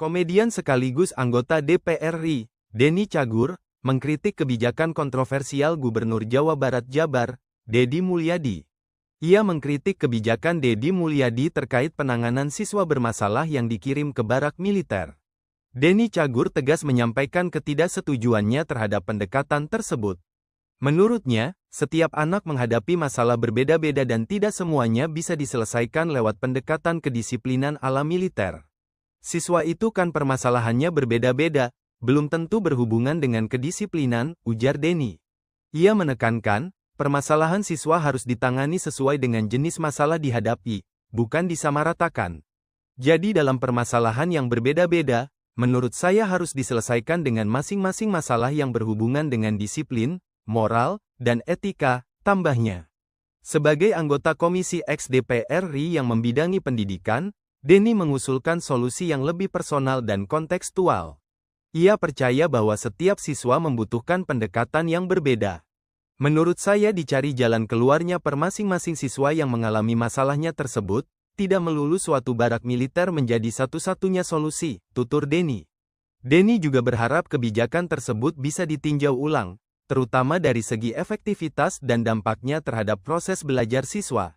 Komedian sekaligus anggota DPR RI, Denny Cagur, mengkritik kebijakan kontroversial Gubernur Jawa Barat Jabar, Deddy Mulyadi. Ia mengkritik kebijakan Deddy Mulyadi terkait penanganan siswa bermasalah yang dikirim ke barak militer. Denny Cagur tegas menyampaikan ketidaksetujuannya terhadap pendekatan tersebut. Menurutnya, setiap anak menghadapi masalah berbeda-beda dan tidak semuanya bisa diselesaikan lewat pendekatan kedisiplinan ala militer. Siswa itu kan permasalahannya berbeda-beda, belum tentu berhubungan dengan kedisiplinan, ujar Denny. Ia menekankan, permasalahan siswa harus ditangani sesuai dengan jenis masalah dihadapi, bukan disamaratakan. Jadi dalam permasalahan yang berbeda-beda, menurut saya harus diselesaikan dengan masing-masing masalah yang berhubungan dengan disiplin, moral, dan etika, tambahnya. Sebagai anggota Komisi X DPR RI yang membidangi pendidikan, Denny mengusulkan solusi yang lebih personal dan kontekstual. Ia percaya bahwa setiap siswa membutuhkan pendekatan yang berbeda. Menurut saya dicari jalan keluarnya per masing-masing siswa yang mengalami masalahnya tersebut, tidak melulu suatu barak militer menjadi satu-satunya solusi, tutur Denny. Denny juga berharap kebijakan tersebut bisa ditinjau ulang, terutama dari segi efektivitas dan dampaknya terhadap proses belajar siswa.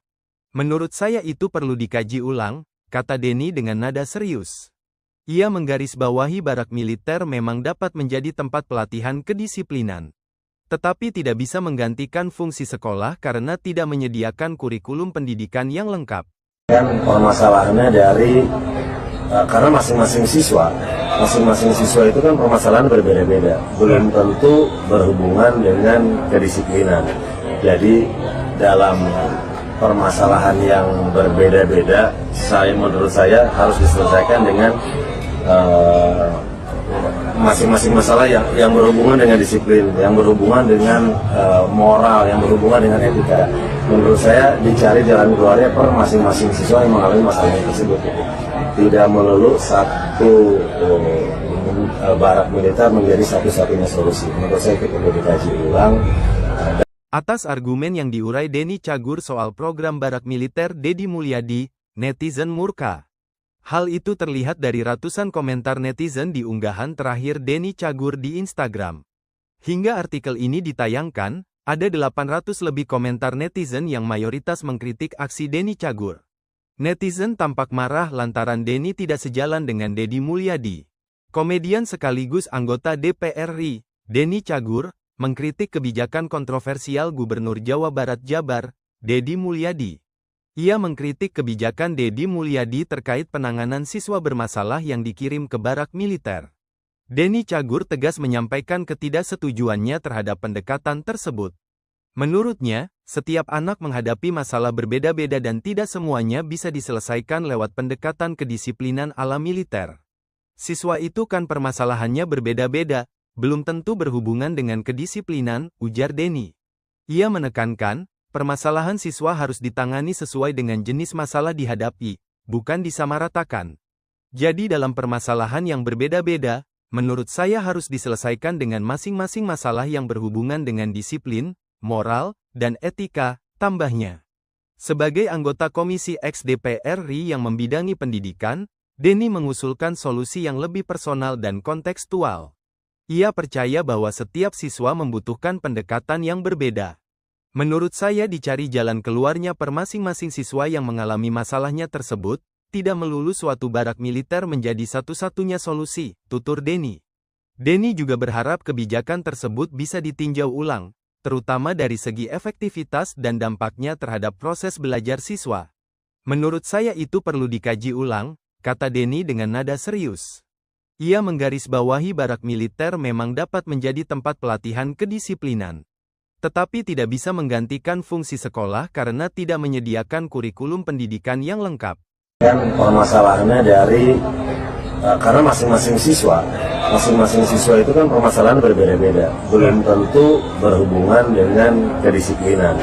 Menurut saya itu perlu dikaji ulang, kata Denny dengan nada serius. Ia menggarisbawahi barak militer memang dapat menjadi tempat pelatihan kedisiplinan. Tetapi tidak bisa menggantikan fungsi sekolah karena tidak menyediakan kurikulum pendidikan yang lengkap. Permasalahannya karena masing-masing siswa itu kan permasalahan berbeda-beda, belum tentu berhubungan dengan kedisiplinan. Jadi dalam permasalahan yang berbeda-beda, menurut saya harus diselesaikan dengan masing-masing masalah yang berhubungan dengan disiplin, yang berhubungan dengan moral, yang berhubungan dengan etika. Menurut saya dicari jalan keluarnya per masing-masing siswa yang mengalami masalah tersebut. Tidak melulu satu barak militer menjadi satu-satunya solusi. Menurut saya itu perlu dikaji ulang. Atas argumen yang diurai Denny Cagur soal program barak militer Deddy Mulyadi, netizen murka. Hal itu terlihat dari ratusan komentar netizen di unggahan terakhir Denny Cagur di Instagram. Hingga artikel ini ditayangkan, ada 800 lebih komentar netizen yang mayoritas mengkritik aksi Denny Cagur. Netizen tampak marah lantaran Denny tidak sejalan dengan Deddy Mulyadi. Komedian sekaligus anggota DPR RI, Denny Cagur, mengkritik kebijakan kontroversial Gubernur Jawa Barat Jabar, Deddy Mulyadi. Ia mengkritik kebijakan Deddy Mulyadi terkait penanganan siswa bermasalah yang dikirim ke barak militer. Denny Cagur tegas menyampaikan ketidaksetujuannya terhadap pendekatan tersebut. Menurutnya, setiap anak menghadapi masalah berbeda-beda dan tidak semuanya bisa diselesaikan lewat pendekatan kedisiplinan ala militer. Siswa itu kan permasalahannya berbeda-beda, belum tentu berhubungan dengan kedisiplinan, ujar Denny. Ia menekankan, permasalahan siswa harus ditangani sesuai dengan jenis masalah dihadapi, bukan disamaratakan. Jadi dalam permasalahan yang berbeda-beda, menurut saya harus diselesaikan dengan masing-masing masalah yang berhubungan dengan disiplin, moral, dan etika, tambahnya. Sebagai anggota Komisi X DPR RI yang membidangi pendidikan, Denny mengusulkan solusi yang lebih personal dan kontekstual. Ia percaya bahwa setiap siswa membutuhkan pendekatan yang berbeda. Menurut saya dicari jalan keluarnya per masing-masing siswa yang mengalami masalahnya tersebut, tidak melulu suatu barak militer menjadi satu-satunya solusi, tutur Denny. Denny juga berharap kebijakan tersebut bisa ditinjau ulang, terutama dari segi efektivitas dan dampaknya terhadap proses belajar siswa. Menurut saya itu perlu dikaji ulang, kata Denny dengan nada serius. Ia menggarisbawahi barak militer memang dapat menjadi tempat pelatihan kedisiplinan. Tetapi tidak bisa menggantikan fungsi sekolah karena tidak menyediakan kurikulum pendidikan yang lengkap. Permasalahannya karena masing-masing siswa itu kan permasalahan berbeda-beda, belum tentu berhubungan dengan kedisiplinan.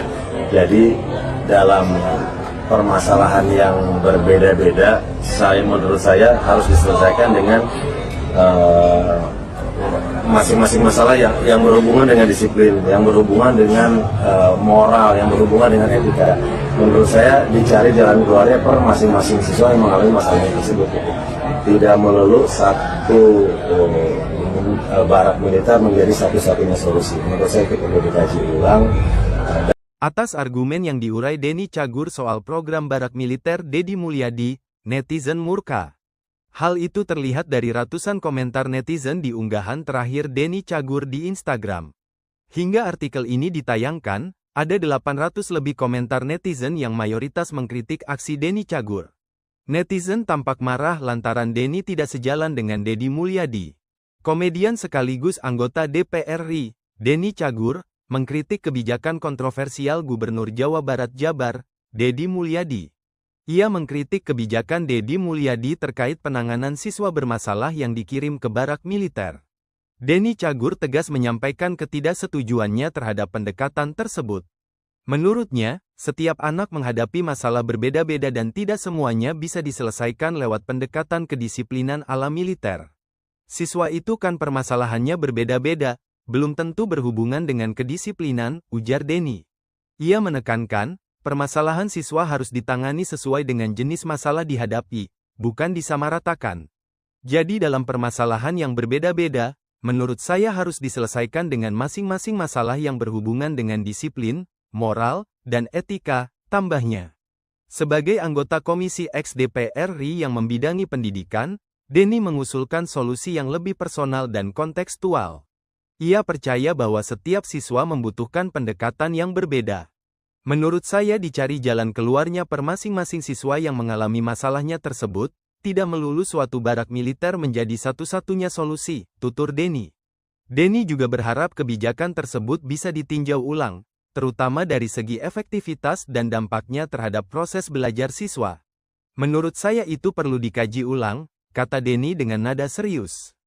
Jadi dalam permasalahan yang berbeda-beda, menurut saya harus diselesaikan dengan masing-masing masalah yang berhubungan dengan disiplin, yang berhubungan dengan moral, yang berhubungan dengan etika. Menurut saya dicari jalan keluarnya per masing-masing siswa yang mengalami masalah tersebut. Tidak melulu satu barak militer menjadi satu-satunya solusi. Menurut saya itu perlu dikaji ulang. Atas argumen yang diurai Denny Cagur soal program barak militer Deddy Mulyadi, netizen murka. Hal itu terlihat dari ratusan komentar netizen di unggahan terakhir Denny Cagur di Instagram. Hingga artikel ini ditayangkan, ada 800 lebih komentar netizen yang mayoritas mengkritik aksi Denny Cagur. Netizen tampak marah lantaran Denny tidak sejalan dengan Deddy Mulyadi. Komedian sekaligus anggota DPR RI, Denny Cagur, mengkritik kebijakan kontroversial Gubernur Jawa Barat Jabar, Deddy Mulyadi. Ia mengkritik kebijakan Deddy Mulyadi terkait penanganan siswa bermasalah yang dikirim ke barak militer. Denny Cagur tegas menyampaikan ketidaksetujuannya terhadap pendekatan tersebut. Menurutnya, setiap anak menghadapi masalah berbeda-beda dan tidak semuanya bisa diselesaikan lewat pendekatan kedisiplinan ala militer. Siswa itu kan permasalahannya berbeda-beda, belum tentu berhubungan dengan kedisiplinan, ujar Denny. Ia menekankan, permasalahan siswa harus ditangani sesuai dengan jenis masalah dihadapi, bukan disamaratakan. Jadi dalam permasalahan yang berbeda-beda, menurut saya harus diselesaikan dengan masing-masing masalah yang berhubungan dengan disiplin, moral, dan etika, tambahnya. Sebagai anggota Komisi X DPR RI yang membidangi pendidikan, Denny mengusulkan solusi yang lebih personal dan kontekstual. Ia percaya bahwa setiap siswa membutuhkan pendekatan yang berbeda. Menurut saya dicari jalan keluarnya per masing-masing siswa yang mengalami masalahnya tersebut, tidak melulu suatu barak militer menjadi satu-satunya solusi, tutur Denny. Denny juga berharap kebijakan tersebut bisa ditinjau ulang, terutama dari segi efektivitas dan dampaknya terhadap proses belajar siswa. Menurut saya itu perlu dikaji ulang, kata Denny dengan nada serius.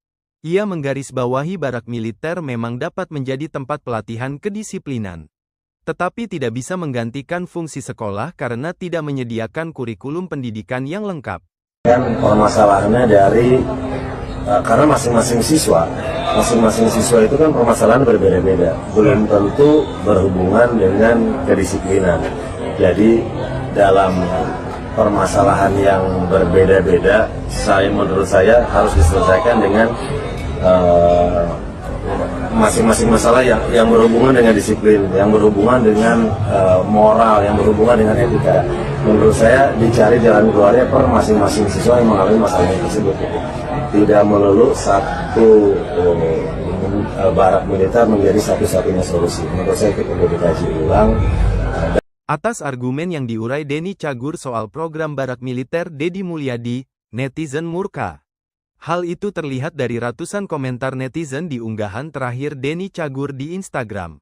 Ia menggarisbawahi barak militer memang dapat menjadi tempat pelatihan kedisiplinan. Tetapi tidak bisa menggantikan fungsi sekolah karena tidak menyediakan kurikulum pendidikan yang lengkap. Dan permasalahannya karena masing-masing siswa itu kan permasalahan berbeda-beda. Belum tentu berhubungan dengan kedisiplinan. Jadi dalam permasalahan yang berbeda-beda, menurut saya harus diselesaikan dengan masing-masing masalah yang berhubungan dengan disiplin, yang berhubungan dengan moral, yang berhubungan dengan etika. Menurut saya dicari jalan keluarnya per masing-masing siswa yang mengalami masalah tersebut. Tidak melulu satu barak militer menjadi satu-satunya solusi. Menurut saya itu perlu dikaji ulang. Atas argumen yang diurai Denny Cagur soal program barak militer Deddy Mulyadi, netizen murka. Hal itu terlihat dari ratusan komentar netizen di unggahan terakhir Denny Cagur di Instagram.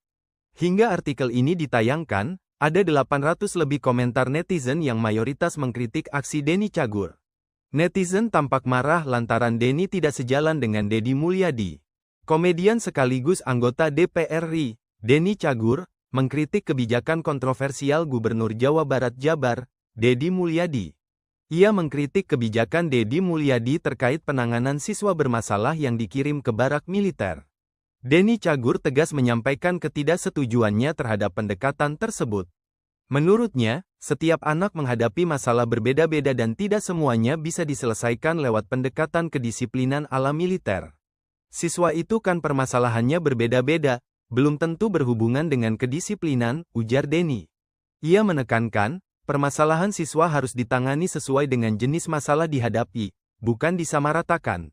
Hingga artikel ini ditayangkan, ada 800 lebih komentar netizen yang mayoritas mengkritik aksi Denny Cagur. Netizen tampak marah lantaran Denny tidak sejalan dengan Deddy Mulyadi. Komedian sekaligus anggota DPR RI, Denny Cagur, mengkritik kebijakan kontroversial Gubernur Jawa Barat Jabar, Deddy Mulyadi. Ia mengkritik kebijakan Deddy Mulyadi terkait penanganan siswa bermasalah yang dikirim ke barak militer. Denny Cagur tegas menyampaikan ketidaksetujuannya terhadap pendekatan tersebut. Menurutnya, setiap anak menghadapi masalah berbeda-beda dan tidak semuanya bisa diselesaikan lewat pendekatan kedisiplinan ala militer. Siswa itu kan permasalahannya berbeda-beda, belum tentu berhubungan dengan kedisiplinan, ujar Denny. Ia menekankan, permasalahan siswa harus ditangani sesuai dengan jenis masalah dihadapi, bukan disamaratakan.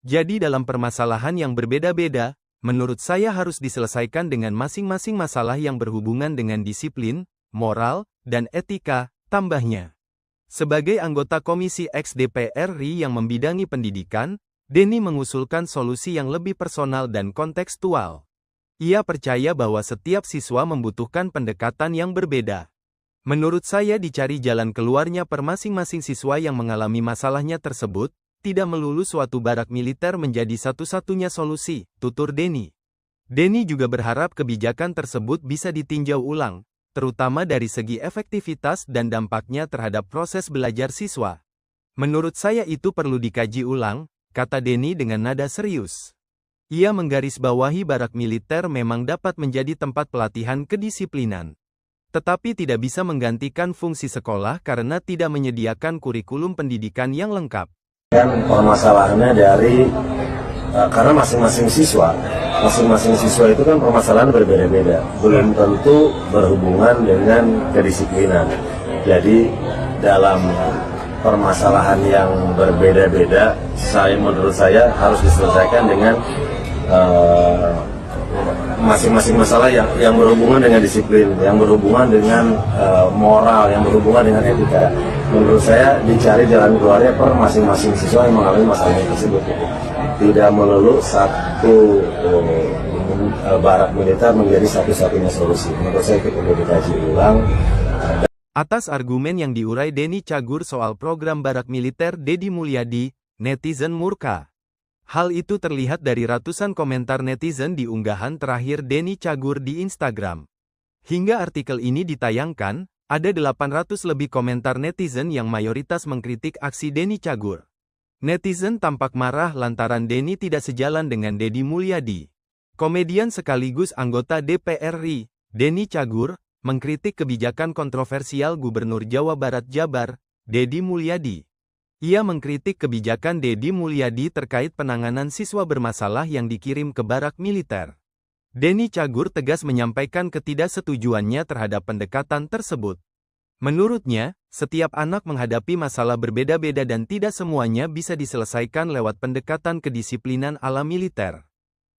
Jadi dalam permasalahan yang berbeda-beda, menurut saya harus diselesaikan dengan masing-masing masalah yang berhubungan dengan disiplin, moral, dan etika, tambahnya. Sebagai anggota Komisi X DPR RI yang membidangi pendidikan, Denny mengusulkan solusi yang lebih personal dan kontekstual. Ia percaya bahwa setiap siswa membutuhkan pendekatan yang berbeda. Menurut saya dicari jalan keluarnya per masing-masing siswa yang mengalami masalahnya tersebut, tidak melulu suatu barak militer menjadi satu-satunya solusi, tutur Denny. Denny juga berharap kebijakan tersebut bisa ditinjau ulang, terutama dari segi efektivitas dan dampaknya terhadap proses belajar siswa. Menurut saya itu perlu dikaji ulang, kata Denny dengan nada serius. Ia menggarisbawahi barak militer memang dapat menjadi tempat pelatihan kedisiplinan. Tetapi tidak bisa menggantikan fungsi sekolah karena tidak menyediakan kurikulum pendidikan yang lengkap. Dan permasalahannya karena masing-masing siswa itu kan permasalahan berbeda-beda, belum tentu berhubungan dengan kedisiplinan. Jadi dalam permasalahan yang berbeda-beda, menurut saya harus diselesaikan dengan masing-masing masalah yang berhubungan dengan disiplin, yang berhubungan dengan moral, yang berhubungan dengan etika. Menurut saya dicari jalan keluarnya per masing-masing siswa yang mengalami masalah tersebut. Tidak melulu satu barak militer menjadi satu-satunya solusi. Menurut saya itu perlu dikaji ulang. Atas argumen yang diurai Denny Cagur soal program barak militer Deddy Mulyadi, netizen murka. Hal itu terlihat dari ratusan komentar netizen di unggahan terakhir Denny Cagur di Instagram. Hingga artikel ini ditayangkan, ada 800 lebih komentar netizen yang mayoritas mengkritik aksi Denny Cagur. Netizen tampak marah lantaran Denny tidak sejalan dengan Deddy Mulyadi. Komedian sekaligus anggota DPR RI, Denny Cagur, mengkritik kebijakan kontroversial Gubernur Jawa Barat Jabar, Deddy Mulyadi. Ia mengkritik kebijakan Deddy Mulyadi terkait penanganan siswa bermasalah yang dikirim ke barak militer. Denny Cagur tegas menyampaikan ketidaksetujuannya terhadap pendekatan tersebut. Menurutnya, setiap anak menghadapi masalah berbeda-beda dan tidak semuanya bisa diselesaikan lewat pendekatan kedisiplinan ala militer.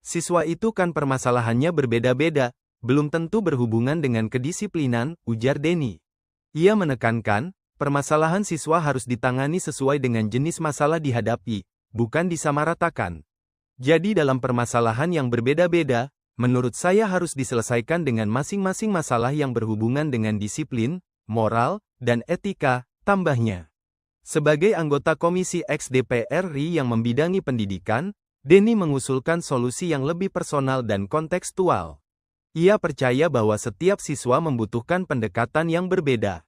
Siswa itu kan permasalahannya berbeda-beda, belum tentu berhubungan dengan kedisiplinan, ujar Denny. Ia menekankan, permasalahan siswa harus ditangani sesuai dengan jenis masalah dihadapi, bukan disamaratakan. Jadi dalam permasalahan yang berbeda-beda, menurut saya harus diselesaikan dengan masing-masing masalah yang berhubungan dengan disiplin, moral, dan etika, tambahnya. Sebagai anggota Komisi X DPR RI yang membidangi pendidikan, Denny mengusulkan solusi yang lebih personal dan kontekstual. Ia percaya bahwa setiap siswa membutuhkan pendekatan yang berbeda.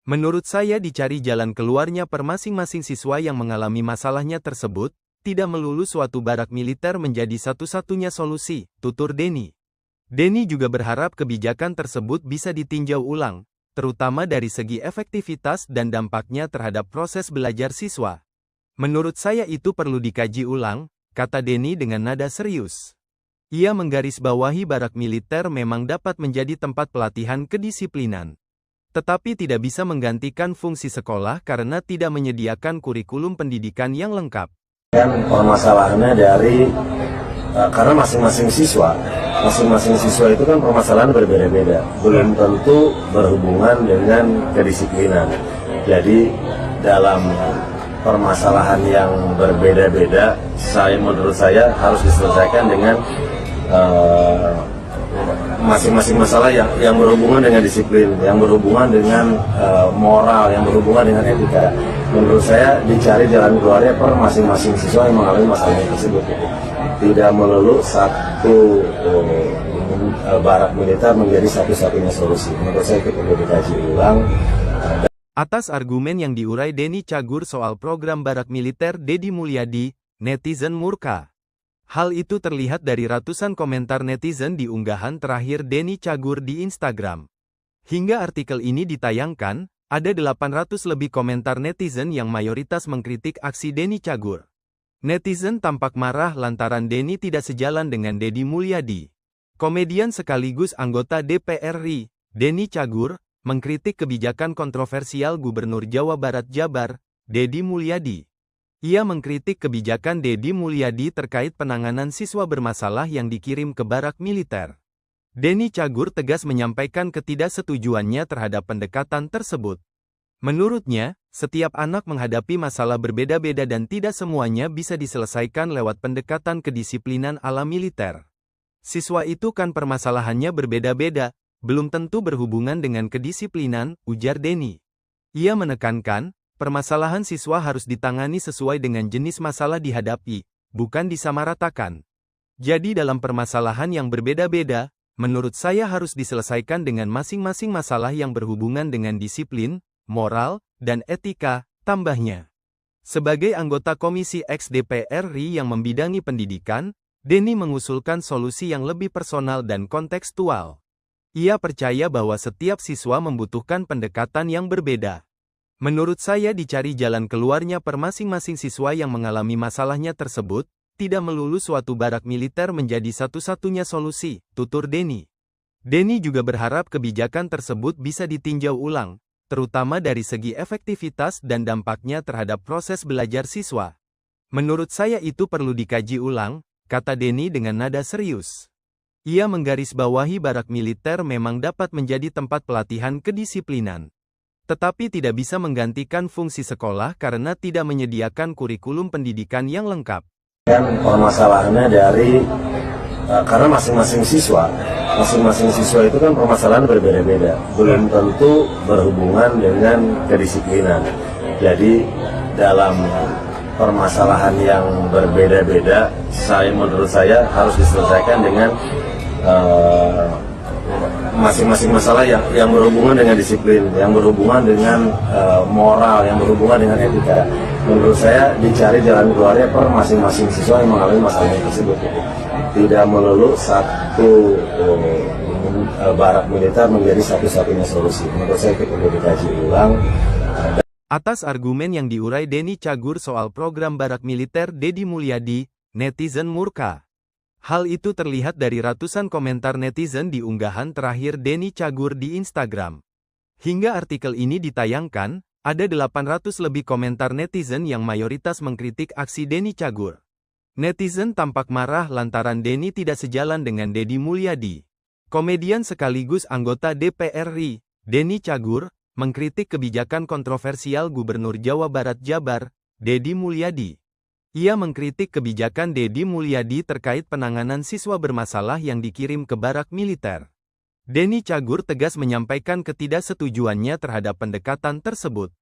Menurut saya dicari jalan keluarnya per masing-masing siswa yang mengalami masalahnya tersebut, tidak melulu suatu barak militer menjadi satu-satunya solusi, tutur Denny. Denny juga berharap kebijakan tersebut bisa ditinjau ulang, terutama dari segi efektivitas dan dampaknya terhadap proses belajar siswa. Menurut saya itu perlu dikaji ulang, kata Denny dengan nada serius. Ia menggarisbawahi barak militer memang dapat menjadi tempat pelatihan kedisiplinan. Tetapi tidak bisa menggantikan fungsi sekolah karena tidak menyediakan kurikulum pendidikan yang lengkap. Dan permasalahannya karena masing-masing siswa itu kan permasalahan berbeda-beda, belum tentu berhubungan dengan kedisiplinan. Jadi dalam permasalahan yang berbeda-beda, menurut saya harus diselesaikan dengan masing-masing masalah yang berhubungan dengan disiplin, yang berhubungan dengan moral, yang berhubungan dengan etika. Menurut saya dicari jalan keluarnya per masing-masing siswa yang mengalami masalah tersebut. Tidak melulu satu barak militer menjadi satu-satunya solusi. Menurut saya itu perlu dikaji ulang. Atas argumen yang diurai Denny Cagur soal program barak militer Deddy Mulyadi, netizen murka. Hal itu terlihat dari ratusan komentar netizen di unggahan terakhir Denny Cagur di Instagram. Hingga artikel ini ditayangkan, ada 800 lebih komentar netizen yang mayoritas mengkritik aksi Denny Cagur. Netizen tampak marah lantaran Denny tidak sejalan dengan Deddy Mulyadi. Komedian sekaligus anggota DPR RI, Denny Cagur, mengkritik kebijakan kontroversial Gubernur Jawa Barat Jabar, Deddy Mulyadi. Ia mengkritik kebijakan Deddy Mulyadi terkait penanganan siswa bermasalah yang dikirim ke barak militer. Denny Cagur tegas menyampaikan ketidaksetujuannya terhadap pendekatan tersebut. Menurutnya, setiap anak menghadapi masalah berbeda-beda dan tidak semuanya bisa diselesaikan lewat pendekatan kedisiplinan ala militer. Siswa itu kan permasalahannya berbeda-beda, belum tentu berhubungan dengan kedisiplinan, ujar Denny. Ia menekankan, permasalahan siswa harus ditangani sesuai dengan jenis masalah dihadapi, bukan disamaratakan. Jadi dalam permasalahan yang berbeda-beda, menurut saya harus diselesaikan dengan masing-masing masalah yang berhubungan dengan disiplin, moral, dan etika, tambahnya. Sebagai anggota Komisi X DPR RI yang membidangi pendidikan, Denny mengusulkan solusi yang lebih personal dan kontekstual. Ia percaya bahwa setiap siswa membutuhkan pendekatan yang berbeda. Menurut saya dicari jalan keluarnya per masing-masing siswa yang mengalami masalahnya tersebut, tidak melulu suatu barak militer menjadi satu-satunya solusi, tutur Denny. Denny juga berharap kebijakan tersebut bisa ditinjau ulang, terutama dari segi efektivitas dan dampaknya terhadap proses belajar siswa. Menurut saya itu perlu dikaji ulang, kata Denny dengan nada serius. Ia menggarisbawahi barak militer memang dapat menjadi tempat pelatihan kedisiplinan. Tetapi tidak bisa menggantikan fungsi sekolah karena tidak menyediakan kurikulum pendidikan yang lengkap. Dan permasalahannya karena masing-masing siswa itu kan permasalahan berbeda-beda. Belum tentu berhubungan dengan kedisiplinan. Jadi dalam permasalahan yang berbeda-beda, menurut saya harus diselesaikan dengan masing-masing masalah yang berhubungan dengan disiplin, yang berhubungan dengan moral, yang berhubungan dengan etika. Menurut saya dicari jalan keluarnya per masing-masing siswa yang mengalami masalah tersebut. Tidak melulu satu barak militer menjadi satu-satunya solusi. Menurut saya itu perlu dikaji ulang. Atas argumen yang diurai Denny Cagur soal program barak militer Deddy Mulyadi, netizen murka. Hal itu terlihat dari ratusan komentar netizen di unggahan terakhir Denny Cagur di Instagram. Hingga artikel ini ditayangkan, ada 800 lebih komentar netizen yang mayoritas mengkritik aksi Denny Cagur. Netizen tampak marah lantaran Denny tidak sejalan dengan Deddy Mulyadi. Komedian sekaligus anggota DPR RI, Denny Cagur, mengkritik kebijakan kontroversial Gubernur Jawa Barat Jabar, Deddy Mulyadi. Ia mengkritik kebijakan Deddy Mulyadi terkait penanganan siswa bermasalah yang dikirim ke barak militer. Denny Cagur tegas menyampaikan ketidaksetujuannya terhadap pendekatan tersebut.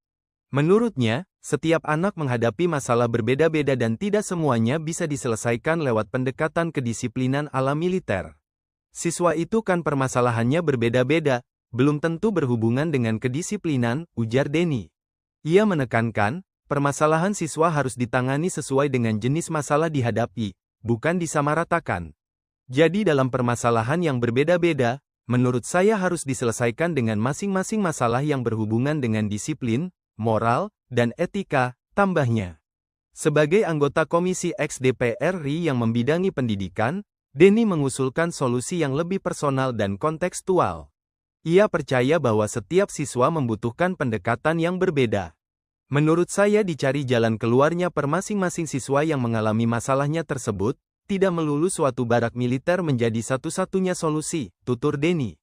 Menurutnya, setiap anak menghadapi masalah berbeda-beda dan tidak semuanya bisa diselesaikan lewat pendekatan kedisiplinan ala militer. Siswa itu kan permasalahannya berbeda-beda, belum tentu berhubungan dengan kedisiplinan, ujar Denny. Ia menekankan, permasalahan siswa harus ditangani sesuai dengan jenis masalah dihadapi, bukan disamaratakan. Jadi dalam permasalahan yang berbeda-beda, menurut saya harus diselesaikan dengan masing-masing masalah yang berhubungan dengan disiplin, moral, dan etika, tambahnya. Sebagai anggota Komisi X DPR RI yang membidangi pendidikan, Denny mengusulkan solusi yang lebih personal dan kontekstual. Ia percaya bahwa setiap siswa membutuhkan pendekatan yang berbeda. Menurut saya dicari jalan keluarnya per masing-masing siswa yang mengalami masalahnya tersebut, tidak melulu suatu barak militer menjadi satu-satunya solusi, tutur Denny.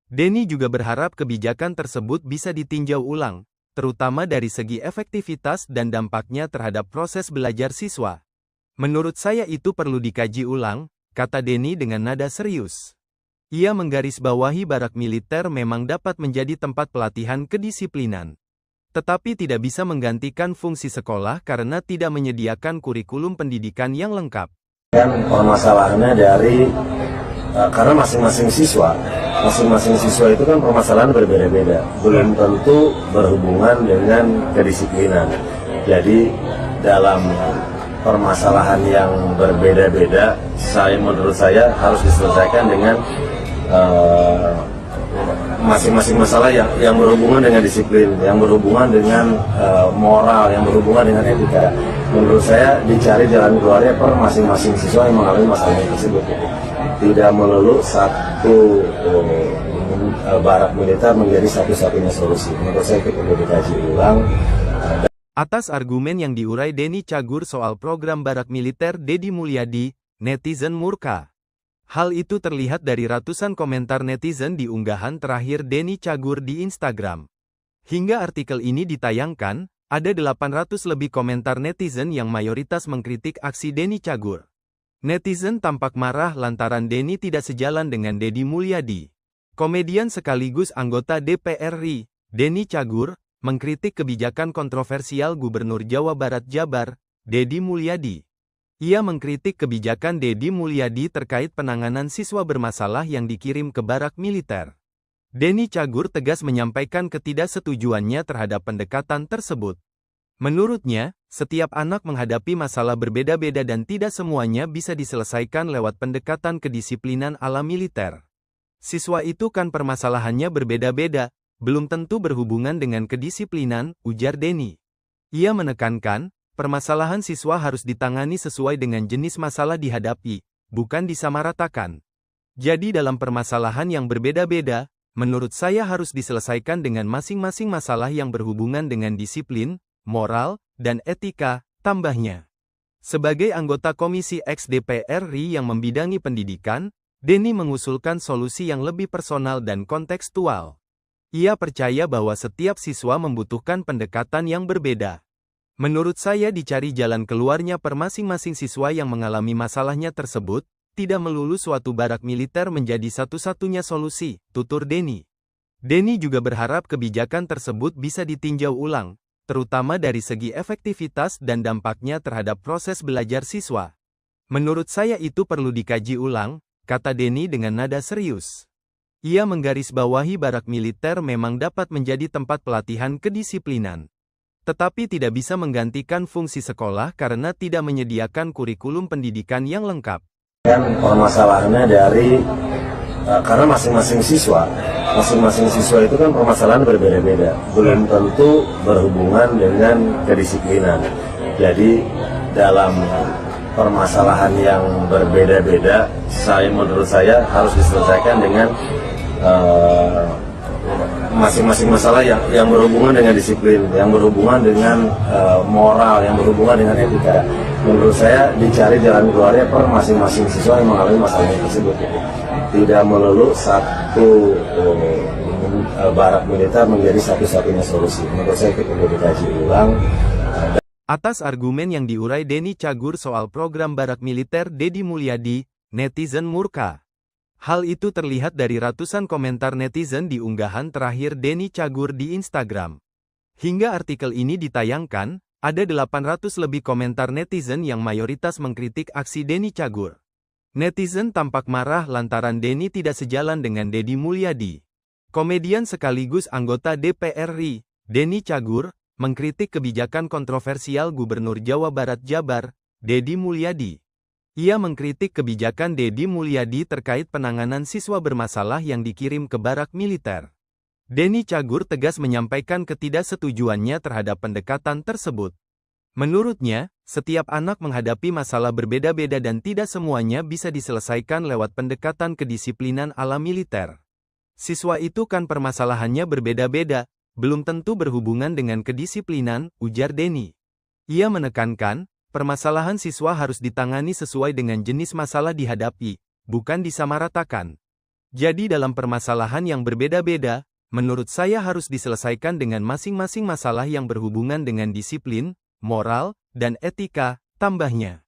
Denny juga berharap kebijakan tersebut bisa ditinjau ulang, terutama dari segi efektivitas dan dampaknya terhadap proses belajar siswa. Menurut saya itu perlu dikaji ulang, kata Denny dengan nada serius. Ia menggarisbawahi barak militer memang dapat menjadi tempat pelatihan kedisiplinan. Tetapi tidak bisa menggantikan fungsi sekolah karena tidak menyediakan kurikulum pendidikan yang lengkap. Dan permasalahannya karena masing-masing siswa itu kan permasalahan berbeda-beda. Belum tentu berhubungan dengan kedisiplinan. Jadi dalam permasalahan yang berbeda-beda, menurut saya harus diselesaikan dengan masing-masing masalah yang berhubungan dengan disiplin, yang berhubungan dengan moral, yang berhubungan dengan etika. Menurut saya dicari jalan keluarnya per masing-masing siswa yang mengalami masalah tersebut. Tidak melulu satu barak militer menjadi satu-satunya solusi. Menurut saya itu perlu dikaji ulang. Atas argumen yang diurai Denny Cagur soal program barak militer Deddy Mulyadi, netizen murka. Hal itu terlihat dari ratusan komentar netizen di unggahan terakhir Denny Cagur di Instagram. Hingga artikel ini ditayangkan, ada 800 lebih komentar netizen yang mayoritas mengkritik aksi Denny Cagur. Netizen tampak marah lantaran Denny tidak sejalan dengan Deddy Mulyadi. Komedian sekaligus anggota DPR RI, Denny Cagur, mengkritik kebijakan kontroversial Gubernur Jawa Barat Jabar, Deddy Mulyadi. Ia mengkritik kebijakan Deddy Mulyadi terkait penanganan siswa bermasalah yang dikirim ke barak militer. Denny Cagur tegas menyampaikan ketidaksetujuannya terhadap pendekatan tersebut. Menurutnya, setiap anak menghadapi masalah berbeda-beda dan tidak semuanya bisa diselesaikan lewat pendekatan kedisiplinan ala militer. Siswa itu kan permasalahannya berbeda-beda, belum tentu berhubungan dengan kedisiplinan, ujar Denny. Ia menekankan, permasalahan siswa harus ditangani sesuai dengan jenis masalah dihadapi, bukan disamaratakan. Jadi dalam permasalahan yang berbeda-beda, menurut saya harus diselesaikan dengan masing-masing masalah yang berhubungan dengan disiplin, moral, dan etika, tambahnya. Sebagai anggota Komisi X DPR RI yang membidangi pendidikan, Denny mengusulkan solusi yang lebih personal dan kontekstual. Ia percaya bahwa setiap siswa membutuhkan pendekatan yang berbeda. Menurut saya dicari jalan keluarnya per masing-masing siswa yang mengalami masalahnya tersebut, tidak melulu suatu barak militer menjadi satu-satunya solusi, tutur Denny. Denny juga berharap kebijakan tersebut bisa ditinjau ulang, terutama dari segi efektivitas dan dampaknya terhadap proses belajar siswa. Menurut saya itu perlu dikaji ulang, kata Denny dengan nada serius. Ia menggarisbawahi barak militer memang dapat menjadi tempat pelatihan kedisiplinan. Tetapi tidak bisa menggantikan fungsi sekolah karena tidak menyediakan kurikulum pendidikan yang lengkap. Permasalahannya karena masing-masing siswa itu kan permasalahan berbeda-beda, belum tentu berhubungan dengan kedisiplinan. Jadi dalam permasalahan yang berbeda-beda, menurut saya harus diselesaikan dengan masing-masing masalah yang berhubungan dengan disiplin, yang berhubungan dengan moral, yang berhubungan dengan etika. Menurut saya dicari jalan keluarnya per masing-masing siswa yang mengalami masalah tersebut. Tidak melulu satu barak militer menjadi satu-satunya solusi. Menurut saya itu perlu dikaji ulang. Atas argumen yang diurai Denny Cagur soal program barak militer Deddy Mulyadi, netizen murka. Hal itu terlihat dari ratusan komentar netizen di unggahan terakhir Denny Cagur di Instagram. Hingga artikel ini ditayangkan, ada 800 lebih komentar netizen yang mayoritas mengkritik aksi Denny Cagur. Netizen tampak marah lantaran Denny tidak sejalan dengan Deddy Mulyadi. Komedian sekaligus anggota DPR RI, Denny Cagur, mengkritik kebijakan kontroversial Gubernur Jawa Barat Jabar, Deddy Mulyadi. Ia mengkritik kebijakan Deddy Mulyadi terkait penanganan siswa bermasalah yang dikirim ke barak militer. Denny Cagur tegas menyampaikan ketidaksetujuannya terhadap pendekatan tersebut. Menurutnya, setiap anak menghadapi masalah berbeda-beda dan tidak semuanya bisa diselesaikan lewat pendekatan kedisiplinan ala militer. Siswa itu kan permasalahannya berbeda-beda, belum tentu berhubungan dengan kedisiplinan, ujar Denny. Ia menekankan, permasalahan siswa harus ditangani sesuai dengan jenis masalah dihadapi, bukan disamaratakan. Jadi dalam permasalahan yang berbeda-beda, menurut saya harus diselesaikan dengan masing-masing masalah yang berhubungan dengan disiplin, moral, dan etika, tambahnya.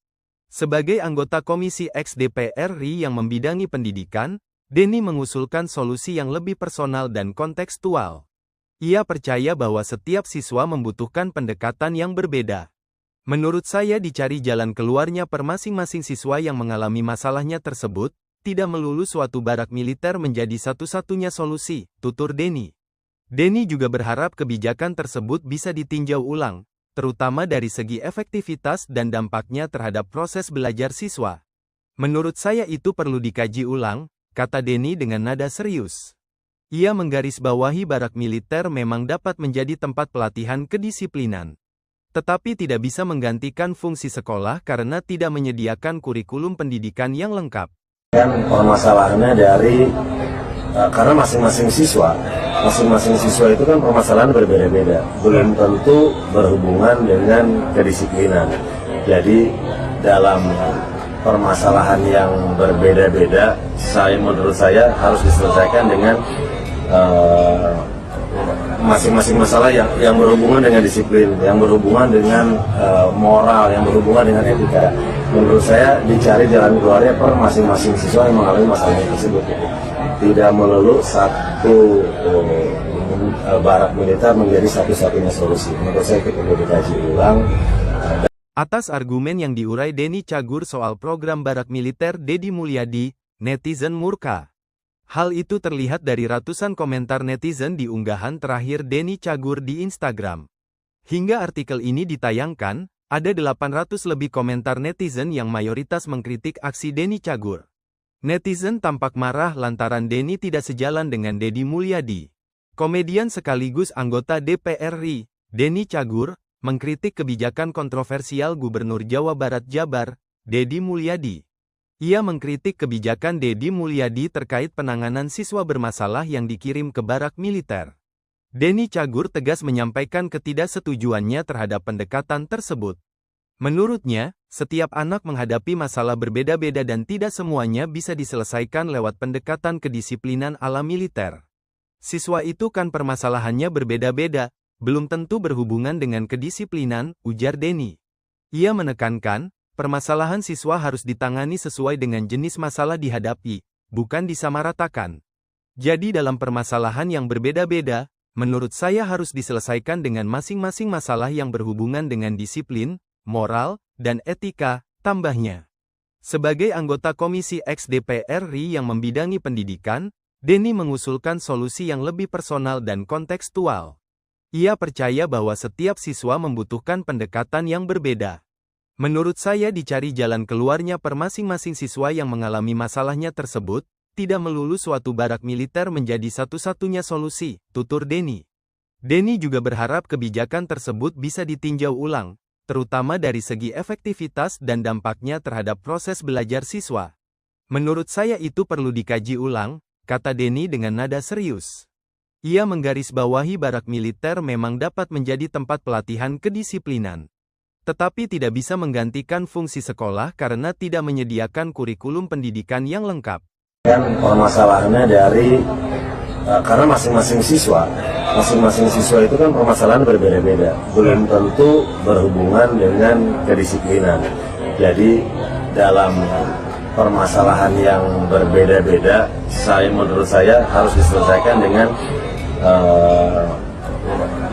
Sebagai anggota Komisi X DPR RI yang membidangi pendidikan, Denny mengusulkan solusi yang lebih personal dan kontekstual. Ia percaya bahwa setiap siswa membutuhkan pendekatan yang berbeda. Menurut saya dicari jalan keluarnya per masing-masing siswa yang mengalami masalahnya tersebut, tidak melulu suatu barak militer menjadi satu-satunya solusi, tutur Denny. Denny juga berharap kebijakan tersebut bisa ditinjau ulang, terutama dari segi efektivitas dan dampaknya terhadap proses belajar siswa. Menurut saya itu perlu dikaji ulang, kata Denny dengan nada serius. Ia menggarisbawahi barak militer memang dapat menjadi tempat pelatihan kedisiplinan. Tetapi tidak bisa menggantikan fungsi sekolah karena tidak menyediakan kurikulum pendidikan yang lengkap. Permasalahannya karena masing-masing siswa itu kan permasalahan berbeda-beda, belum tentu berhubungan dengan kedisiplinan. Jadi dalam permasalahan yang berbeda-beda, menurut saya harus diselesaikan dengan masing-masing masalah yang berhubungan dengan disiplin, yang berhubungan dengan moral, yang berhubungan dengan etika. Menurut saya dicari jalan keluarnya per masing-masing siswa yang mengalami masalah tersebut. Tidak melulu satu barak militer menjadi satu-satunya solusi. Menurut saya itu perlu dikaji ulang. Atas argumen yang diurai Denny Cagur soal program barak militer Deddy Mulyadi, netizen murka. Hal itu terlihat dari ratusan komentar netizen di unggahan terakhir Denny Cagur di Instagram. Hingga artikel ini ditayangkan, ada 800 lebih komentar netizen yang mayoritas mengkritik aksi Denny Cagur. Netizen tampak marah lantaran Denny tidak sejalan dengan Deddy Mulyadi. Komedian sekaligus anggota DPR RI, Denny Cagur, mengkritik kebijakan kontroversial Gubernur Jawa Barat Jabar, Deddy Mulyadi. Ia mengkritik kebijakan Deddy Mulyadi terkait penanganan siswa bermasalah yang dikirim ke barak militer. Denny Cagur tegas menyampaikan ketidaksetujuannya terhadap pendekatan tersebut. Menurutnya, setiap anak menghadapi masalah berbeda-beda dan tidak semuanya bisa diselesaikan lewat pendekatan kedisiplinan ala militer. Siswa itu kan permasalahannya berbeda-beda, belum tentu berhubungan dengan kedisiplinan, ujar Denny. Ia menekankan, permasalahan siswa harus ditangani sesuai dengan jenis masalah dihadapi, bukan disamaratakan. Jadi dalam permasalahan yang berbeda-beda, menurut saya harus diselesaikan dengan masing-masing masalah yang berhubungan dengan disiplin, moral, dan etika, tambahnya. Sebagai anggota Komisi X DPR RI yang membidangi pendidikan, Denny mengusulkan solusi yang lebih personal dan kontekstual. Ia percaya bahwa setiap siswa membutuhkan pendekatan yang berbeda. Menurut saya dicari jalan keluarnya per masing-masing siswa yang mengalami masalahnya tersebut, tidak melulu suatu barak militer menjadi satu-satunya solusi, tutur Denny. Denny juga berharap kebijakan tersebut bisa ditinjau ulang, terutama dari segi efektivitas dan dampaknya terhadap proses belajar siswa. Menurut saya itu perlu dikaji ulang, kata Denny dengan nada serius. Ia menggarisbawahi barak militer memang dapat menjadi tempat pelatihan kedisiplinan. Tetapi tidak bisa menggantikan fungsi sekolah karena tidak menyediakan kurikulum pendidikan yang lengkap. Kan permasalahannya karena masing-masing siswa itu kan permasalahan berbeda-beda, belum tentu berhubungan dengan kedisiplinan. Jadi dalam permasalahan yang berbeda-beda, menurut saya harus diselesaikan dengan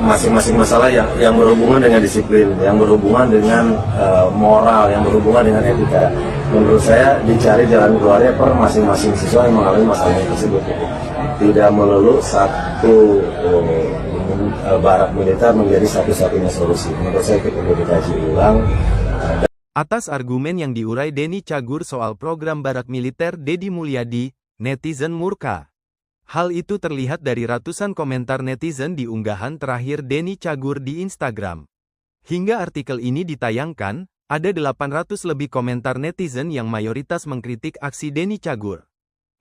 masing-masing masalah yang berhubungan dengan disiplin, yang berhubungan dengan moral, yang berhubungan dengan etika. Menurut saya dicari jalan keluarnya per masing-masing siswa yang mengalami masalah tersebut. Tidak melulu satu barak militer menjadi satu-satunya solusi. Menurut saya itu perlu dikaji ulang. Atas argumen yang diurai Denny Cagur soal program barak militer Deddy Mulyadi, netizen murka. Hal itu terlihat dari ratusan komentar netizen di unggahan terakhir Denny Cagur di Instagram. Hingga artikel ini ditayangkan, ada 800 lebih komentar netizen yang mayoritas mengkritik aksi Denny Cagur.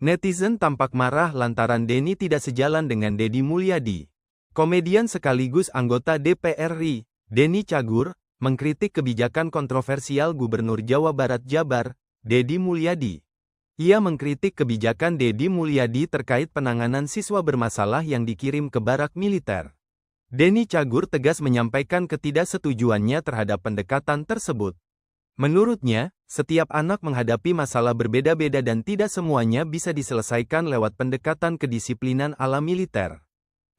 Netizen tampak marah lantaran Denny tidak sejalan dengan Deddy Mulyadi. Komedian sekaligus anggota DPR RI, Denny Cagur, mengkritik kebijakan kontroversial Gubernur Jawa Barat Jabar, Deddy Mulyadi. Ia mengkritik kebijakan Deddy Mulyadi terkait penanganan siswa bermasalah yang dikirim ke barak militer. Denny Cagur tegas menyampaikan ketidaksetujuannya terhadap pendekatan tersebut. Menurutnya, setiap anak menghadapi masalah berbeda-beda dan tidak semuanya bisa diselesaikan lewat pendekatan kedisiplinan ala militer.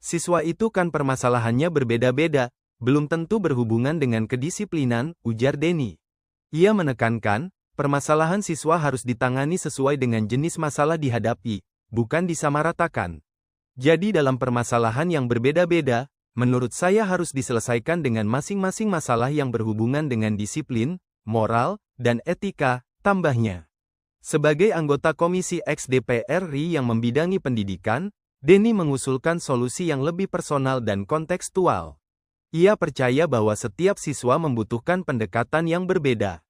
Siswa itu kan permasalahannya berbeda-beda, belum tentu berhubungan dengan kedisiplinan, ujar Denny. Ia menekankan, permasalahan siswa harus ditangani sesuai dengan jenis masalah dihadapi, bukan disamaratakan. Jadi dalam permasalahan yang berbeda-beda, menurut saya harus diselesaikan dengan masing-masing masalah yang berhubungan dengan disiplin, moral, dan etika, tambahnya. Sebagai anggota Komisi X DPR RI yang membidangi pendidikan, Denny mengusulkan solusi yang lebih personal dan kontekstual. Ia percaya bahwa setiap siswa membutuhkan pendekatan yang berbeda.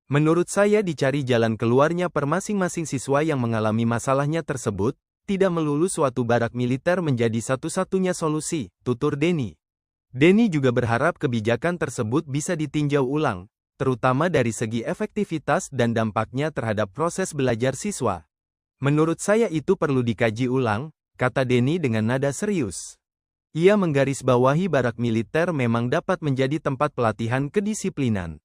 Menurut saya dicari jalan keluarnya per masing-masing siswa yang mengalami masalahnya tersebut, tidak melulu suatu barak militer menjadi satu-satunya solusi, tutur Denny. Denny juga berharap kebijakan tersebut bisa ditinjau ulang, terutama dari segi efektivitas dan dampaknya terhadap proses belajar siswa. Menurut saya itu perlu dikaji ulang, kata Denny dengan nada serius. Ia menggarisbawahi barak militer memang dapat menjadi tempat pelatihan kedisiplinan.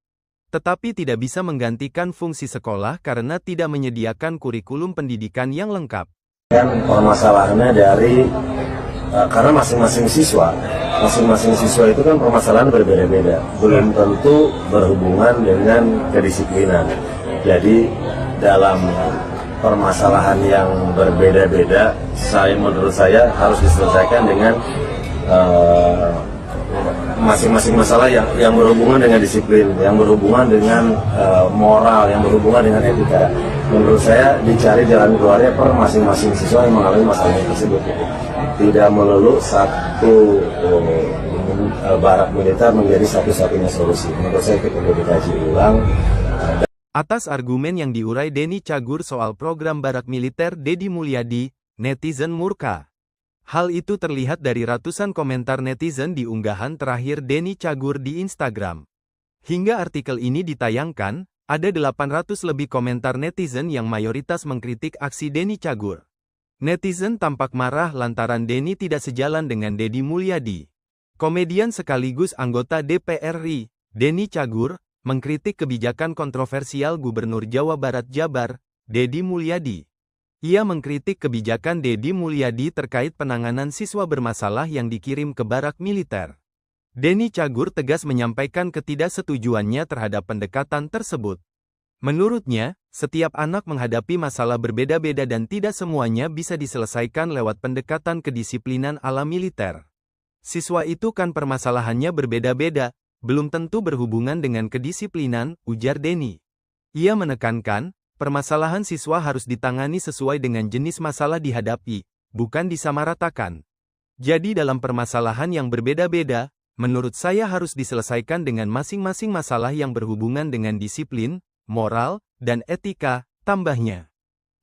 Tetapi tidak bisa menggantikan fungsi sekolah karena tidak menyediakan kurikulum pendidikan yang lengkap. Kan permasalahannya karena masing-masing siswa itu kan permasalahan berbeda-beda, belum tentu berhubungan dengan kedisiplinan. Jadi dalam permasalahan yang berbeda-beda, menurut saya harus diselesaikan dengan masing-masing masalah yang berhubungan dengan disiplin, yang berhubungan dengan moral, yang berhubungan dengan etika. Menurut saya dicari jalan keluarnya per masing-masing siswa yang mengalami masalah tersebut. Tidak melulu satu barak militer menjadi satu-satunya solusi. Menurut saya itu perlu dikaji ulang. Atas argumen yang diurai Denny Cagur soal program barak militer Deddy Mulyadi, netizen murka. Hal itu terlihat dari ratusan komentar netizen di unggahan terakhir Denny Cagur di Instagram. Hingga artikel ini ditayangkan, ada 800 lebih komentar netizen yang mayoritas mengkritik aksi Denny Cagur. Netizen tampak marah lantaran Denny tidak sejalan dengan Deddy Mulyadi. Komedian sekaligus anggota DPR RI, Denny Cagur, mengkritik kebijakan kontroversial Gubernur Jawa Barat Jabar, Deddy Mulyadi. Ia mengkritik kebijakan Deddy Mulyadi terkait penanganan siswa bermasalah yang dikirim ke barak militer. Denny Cagur tegas menyampaikan ketidaksetujuannya terhadap pendekatan tersebut. Menurutnya, setiap anak menghadapi masalah berbeda-beda dan tidak semuanya bisa diselesaikan lewat pendekatan kedisiplinan ala militer. Siswa itu kan permasalahannya berbeda-beda, belum tentu berhubungan dengan kedisiplinan, ujar Denny. Ia menekankan, permasalahan siswa harus ditangani sesuai dengan jenis masalah dihadapi, bukan disamaratakan. Jadi dalam permasalahan yang berbeda-beda, menurut saya harus diselesaikan dengan masing-masing masalah yang berhubungan dengan disiplin, moral, dan etika, tambahnya.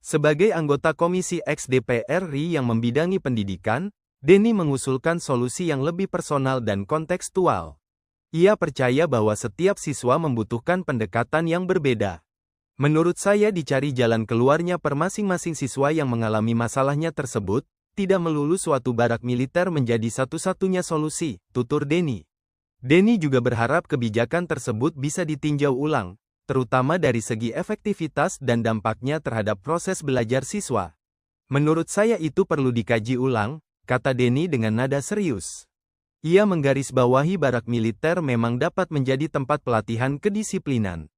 Sebagai anggota Komisi X DPR RI yang membidangi pendidikan, Denny mengusulkan solusi yang lebih personal dan kontekstual. Ia percaya bahwa setiap siswa membutuhkan pendekatan yang berbeda. Menurut saya dicari jalan keluarnya per masing-masing siswa yang mengalami masalahnya tersebut, tidak melulu suatu barak militer menjadi satu-satunya solusi, tutur Denny. Denny juga berharap kebijakan tersebut bisa ditinjau ulang, terutama dari segi efektivitas dan dampaknya terhadap proses belajar siswa. Menurut saya itu perlu dikaji ulang, kata Denny dengan nada serius. Ia menggarisbawahi barak militer memang dapat menjadi tempat pelatihan kedisiplinan.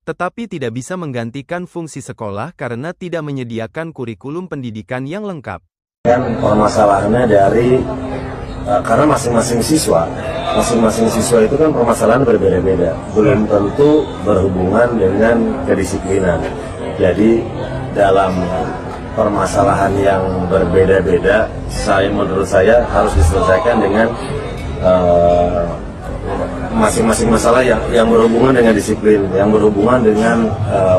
Tetapi tidak bisa menggantikan fungsi sekolah karena tidak menyediakan kurikulum pendidikan yang lengkap. Dan permasalahannya karena masing-masing siswa itu kan permasalahan berbeda-beda. Belum tentu berhubungan dengan kedisiplinan. Jadi dalam permasalahan yang berbeda-beda, menurut saya harus diselesaikan dengan masing-masing masalah yang berhubungan dengan disiplin, yang berhubungan dengan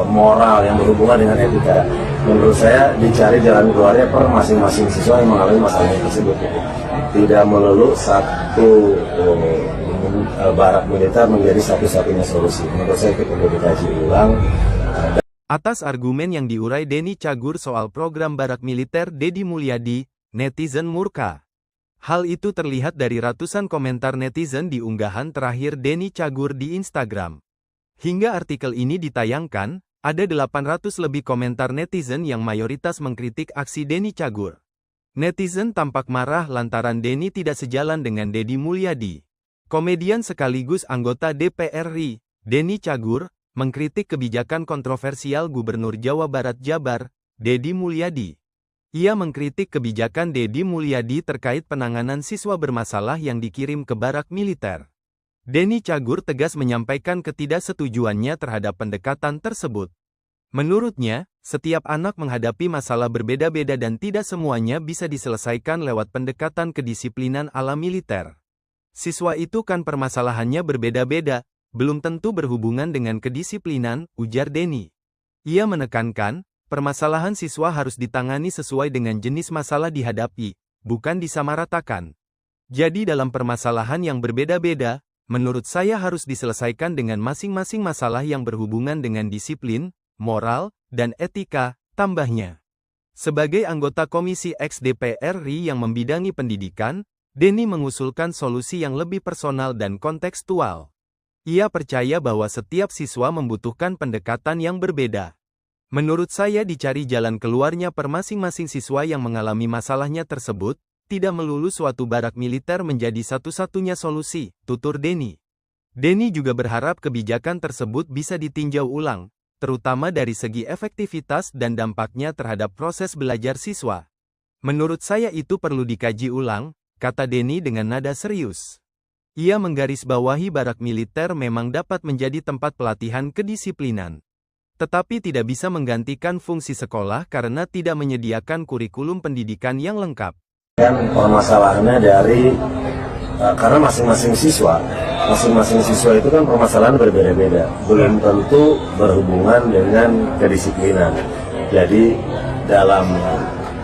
moral, yang berhubungan dengan etika. Menurut saya dicari jalan keluarnya per masing-masing siswa yang mengalami masalah tersebut. Tidak melulu satu barak militer menjadi satu-satunya solusi. Menurut saya itu perlu dikaji ulang. Atas argumen yang diurai Denny Cagur soal program barak militer Deddy Mulyadi, netizen murka. Hal itu terlihat dari ratusan komentar netizen di unggahan terakhir Denny Cagur di Instagram. Hingga artikel ini ditayangkan, ada 800 lebih komentar netizen yang mayoritas mengkritik aksi Denny Cagur. Netizen tampak marah lantaran Denny tidak sejalan dengan Deddy Mulyadi. Komedian sekaligus anggota DPR RI, Denny Cagur, mengkritik kebijakan kontroversial Gubernur Jawa Barat Jabar, Deddy Mulyadi. Ia mengkritik kebijakan Deddy Mulyadi terkait penanganan siswa bermasalah yang dikirim ke barak militer. Denny Cagur tegas menyampaikan ketidaksetujuannya terhadap pendekatan tersebut. Menurutnya, setiap anak menghadapi masalah berbeda-beda dan tidak semuanya bisa diselesaikan lewat pendekatan kedisiplinan ala militer. Siswa itu kan permasalahannya berbeda-beda, belum tentu berhubungan dengan kedisiplinan, ujar Denny. Ia menekankan, permasalahan siswa harus ditangani sesuai dengan jenis masalah dihadapi, bukan disamaratakan. Jadi dalam permasalahan yang berbeda-beda, menurut saya harus diselesaikan dengan masing-masing masalah yang berhubungan dengan disiplin, moral, dan etika, tambahnya. Sebagai anggota Komisi X DPR RI yang membidangi pendidikan, Denny mengusulkan solusi yang lebih personal dan kontekstual. Ia percaya bahwa setiap siswa membutuhkan pendekatan yang berbeda. Menurut saya dicari jalan keluarnya per masing-masing siswa yang mengalami masalahnya tersebut, tidak melulu suatu barak militer menjadi satu-satunya solusi, tutur Denny. Denny juga berharap kebijakan tersebut bisa ditinjau ulang, terutama dari segi efektivitas dan dampaknya terhadap proses belajar siswa. Menurut saya itu perlu dikaji ulang, kata Denny dengan nada serius. Ia menggarisbawahi barak militer memang dapat menjadi tempat pelatihan kedisiplinan. Tetapi tidak bisa menggantikan fungsi sekolah karena tidak menyediakan kurikulum pendidikan yang lengkap. Dan permasalahannya karena masing-masing siswa itu kan permasalahan berbeda-beda, belum tentu berhubungan dengan kedisiplinan. Jadi dalam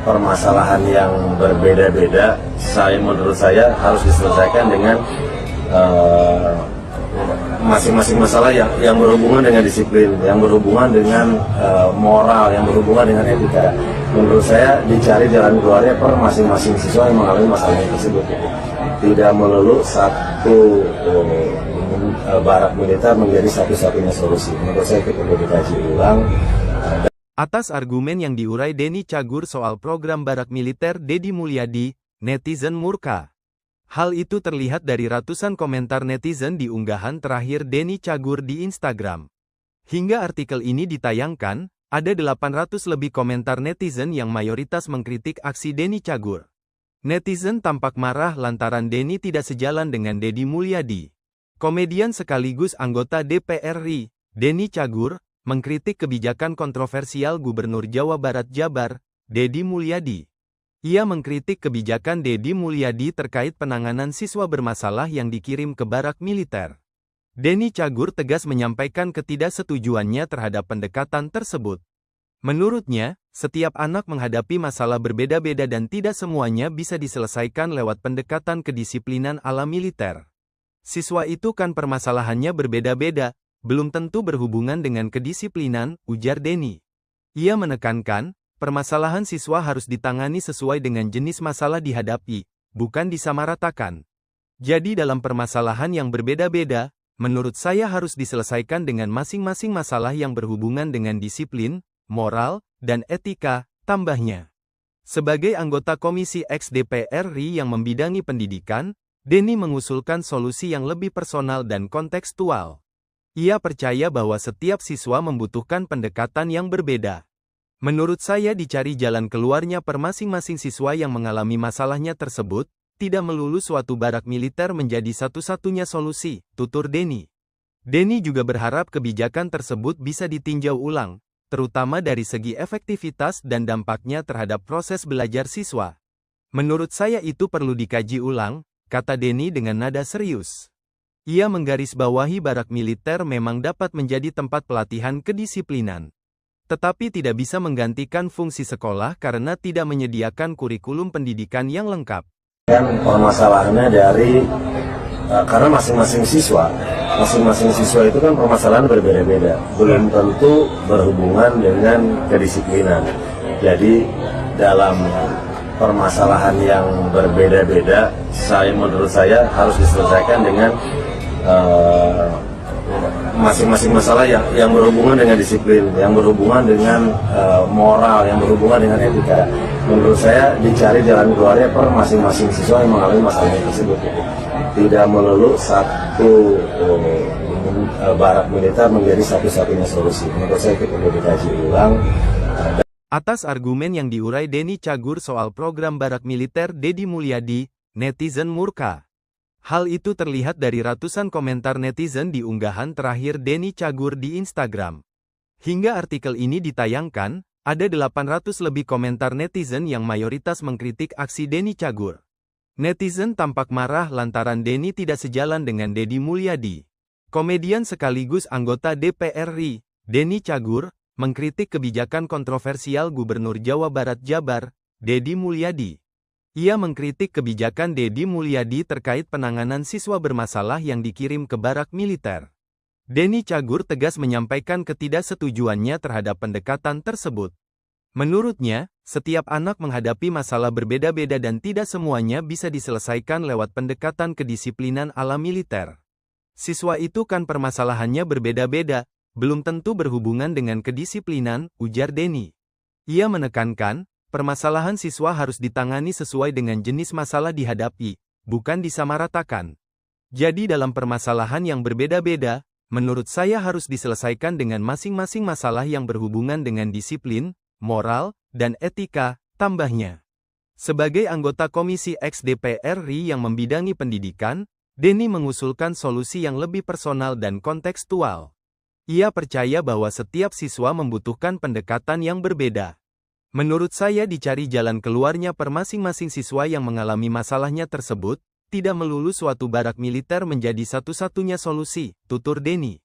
permasalahan yang berbeda-beda, menurut saya harus diselesaikan dengan masing-masing masalah yang berhubungan dengan disiplin, yang berhubungan dengan moral, yang berhubungan dengan etika. Menurut saya dicari jalan keluarnya per masing-masing siswa yang mengalami masalah tersebut. Tidak melulu satu barak militer menjadi satu-satunya solusi. Menurut saya itu perlu dikaji ulang. Atas argumen yang diurai Denny Cagur soal program barak militer Deddy Mulyadi, netizen murka. Hal itu terlihat dari ratusan komentar netizen di unggahan terakhir Denny Cagur di Instagram. Hingga artikel ini ditayangkan, ada 800 lebih komentar netizen yang mayoritas mengkritik aksi Denny Cagur. Netizen tampak marah lantaran Denny tidak sejalan dengan Deddy Mulyadi. Komedian sekaligus anggota DPR RI, Denny Cagur, mengkritik kebijakan kontroversial Gubernur Jawa Barat Jabar, Deddy Mulyadi. Ia mengkritik kebijakan Deddy Mulyadi terkait penanganan siswa bermasalah yang dikirim ke barak militer. Denny Cagur tegas menyampaikan ketidaksetujuannya terhadap pendekatan tersebut. Menurutnya, setiap anak menghadapi masalah berbeda-beda dan tidak semuanya bisa diselesaikan lewat pendekatan kedisiplinan ala militer. Siswa itu kan permasalahannya berbeda-beda, belum tentu berhubungan dengan kedisiplinan, ujar Denny. Ia menekankan, permasalahan siswa harus ditangani sesuai dengan jenis masalah dihadapi, bukan disamaratakan. Jadi dalam permasalahan yang berbeda-beda, menurut saya harus diselesaikan dengan masing-masing masalah yang berhubungan dengan disiplin, moral, dan etika, tambahnya. Sebagai anggota Komisi X DPR RI yang membidangi pendidikan, Denny mengusulkan solusi yang lebih personal dan kontekstual. Ia percaya bahwa setiap siswa membutuhkan pendekatan yang berbeda. Menurut saya dicari jalan keluarnya per masing-masing siswa yang mengalami masalahnya tersebut, tidak melulu suatu barak militer menjadi satu-satunya solusi, tutur Denny. Denny juga berharap kebijakan tersebut bisa ditinjau ulang, terutama dari segi efektivitas dan dampaknya terhadap proses belajar siswa. Menurut saya itu perlu dikaji ulang, kata Denny dengan nada serius. Ia menggarisbawahi barak militer memang dapat menjadi tempat pelatihan kedisiplinan. Tetapi tidak bisa menggantikan fungsi sekolah karena tidak menyediakan kurikulum pendidikan yang lengkap. Dan permasalahannya karena masing-masing siswa itu kan permasalahan berbeda-beda, belum tentu berhubungan dengan kedisiplinan. Jadi dalam permasalahan yang berbeda-beda, menurut saya harus diselesaikan dengan masing-masing masalah yang berhubungan dengan disiplin, yang berhubungan dengan moral, yang berhubungan dengan etika. Menurut saya dicari jalan keluarnya per masing-masing siswa yang mengalami masalah tersebut. Tidak melulu satu barak militer menjadi satu-satunya solusi. Menurut saya itu perlu dikaji ulang. Atas argumen yang diurai Denny Cagur soal program barak militer Deddy Mulyadi, netizen murka. Hal itu terlihat dari ratusan komentar netizen di unggahan terakhir Denny Cagur di Instagram. Hingga artikel ini ditayangkan, ada 800 lebih komentar netizen yang mayoritas mengkritik aksi Denny Cagur. Netizen tampak marah lantaran Denny tidak sejalan dengan Deddy Mulyadi. Komedian sekaligus anggota DPR RI, Denny Cagur, mengkritik kebijakan kontroversial Gubernur Jawa Barat Jabar, Deddy Mulyadi. Ia mengkritik kebijakan Deddy Mulyadi terkait penanganan siswa bermasalah yang dikirim ke barak militer. Denny Cagur tegas menyampaikan ketidaksetujuannya terhadap pendekatan tersebut. Menurutnya, setiap anak menghadapi masalah berbeda-beda dan tidak semuanya bisa diselesaikan lewat pendekatan kedisiplinan ala militer. Siswa itu kan permasalahannya berbeda-beda, belum tentu berhubungan dengan kedisiplinan, ujar Denny. Ia menekankan, permasalahan siswa harus ditangani sesuai dengan jenis masalah dihadapi, bukan disamaratakan. Jadi dalam permasalahan yang berbeda-beda, menurut saya harus diselesaikan dengan masing-masing masalah yang berhubungan dengan disiplin, moral, dan etika, tambahnya. Sebagai anggota Komisi X DPR RI yang membidangi pendidikan, Denny mengusulkan solusi yang lebih personal dan kontekstual. Ia percaya bahwa setiap siswa membutuhkan pendekatan yang berbeda. Menurut saya dicari jalan keluarnya per masing-masing siswa yang mengalami masalahnya tersebut, tidak melulu suatu barak militer menjadi satu-satunya solusi, tutur Denny.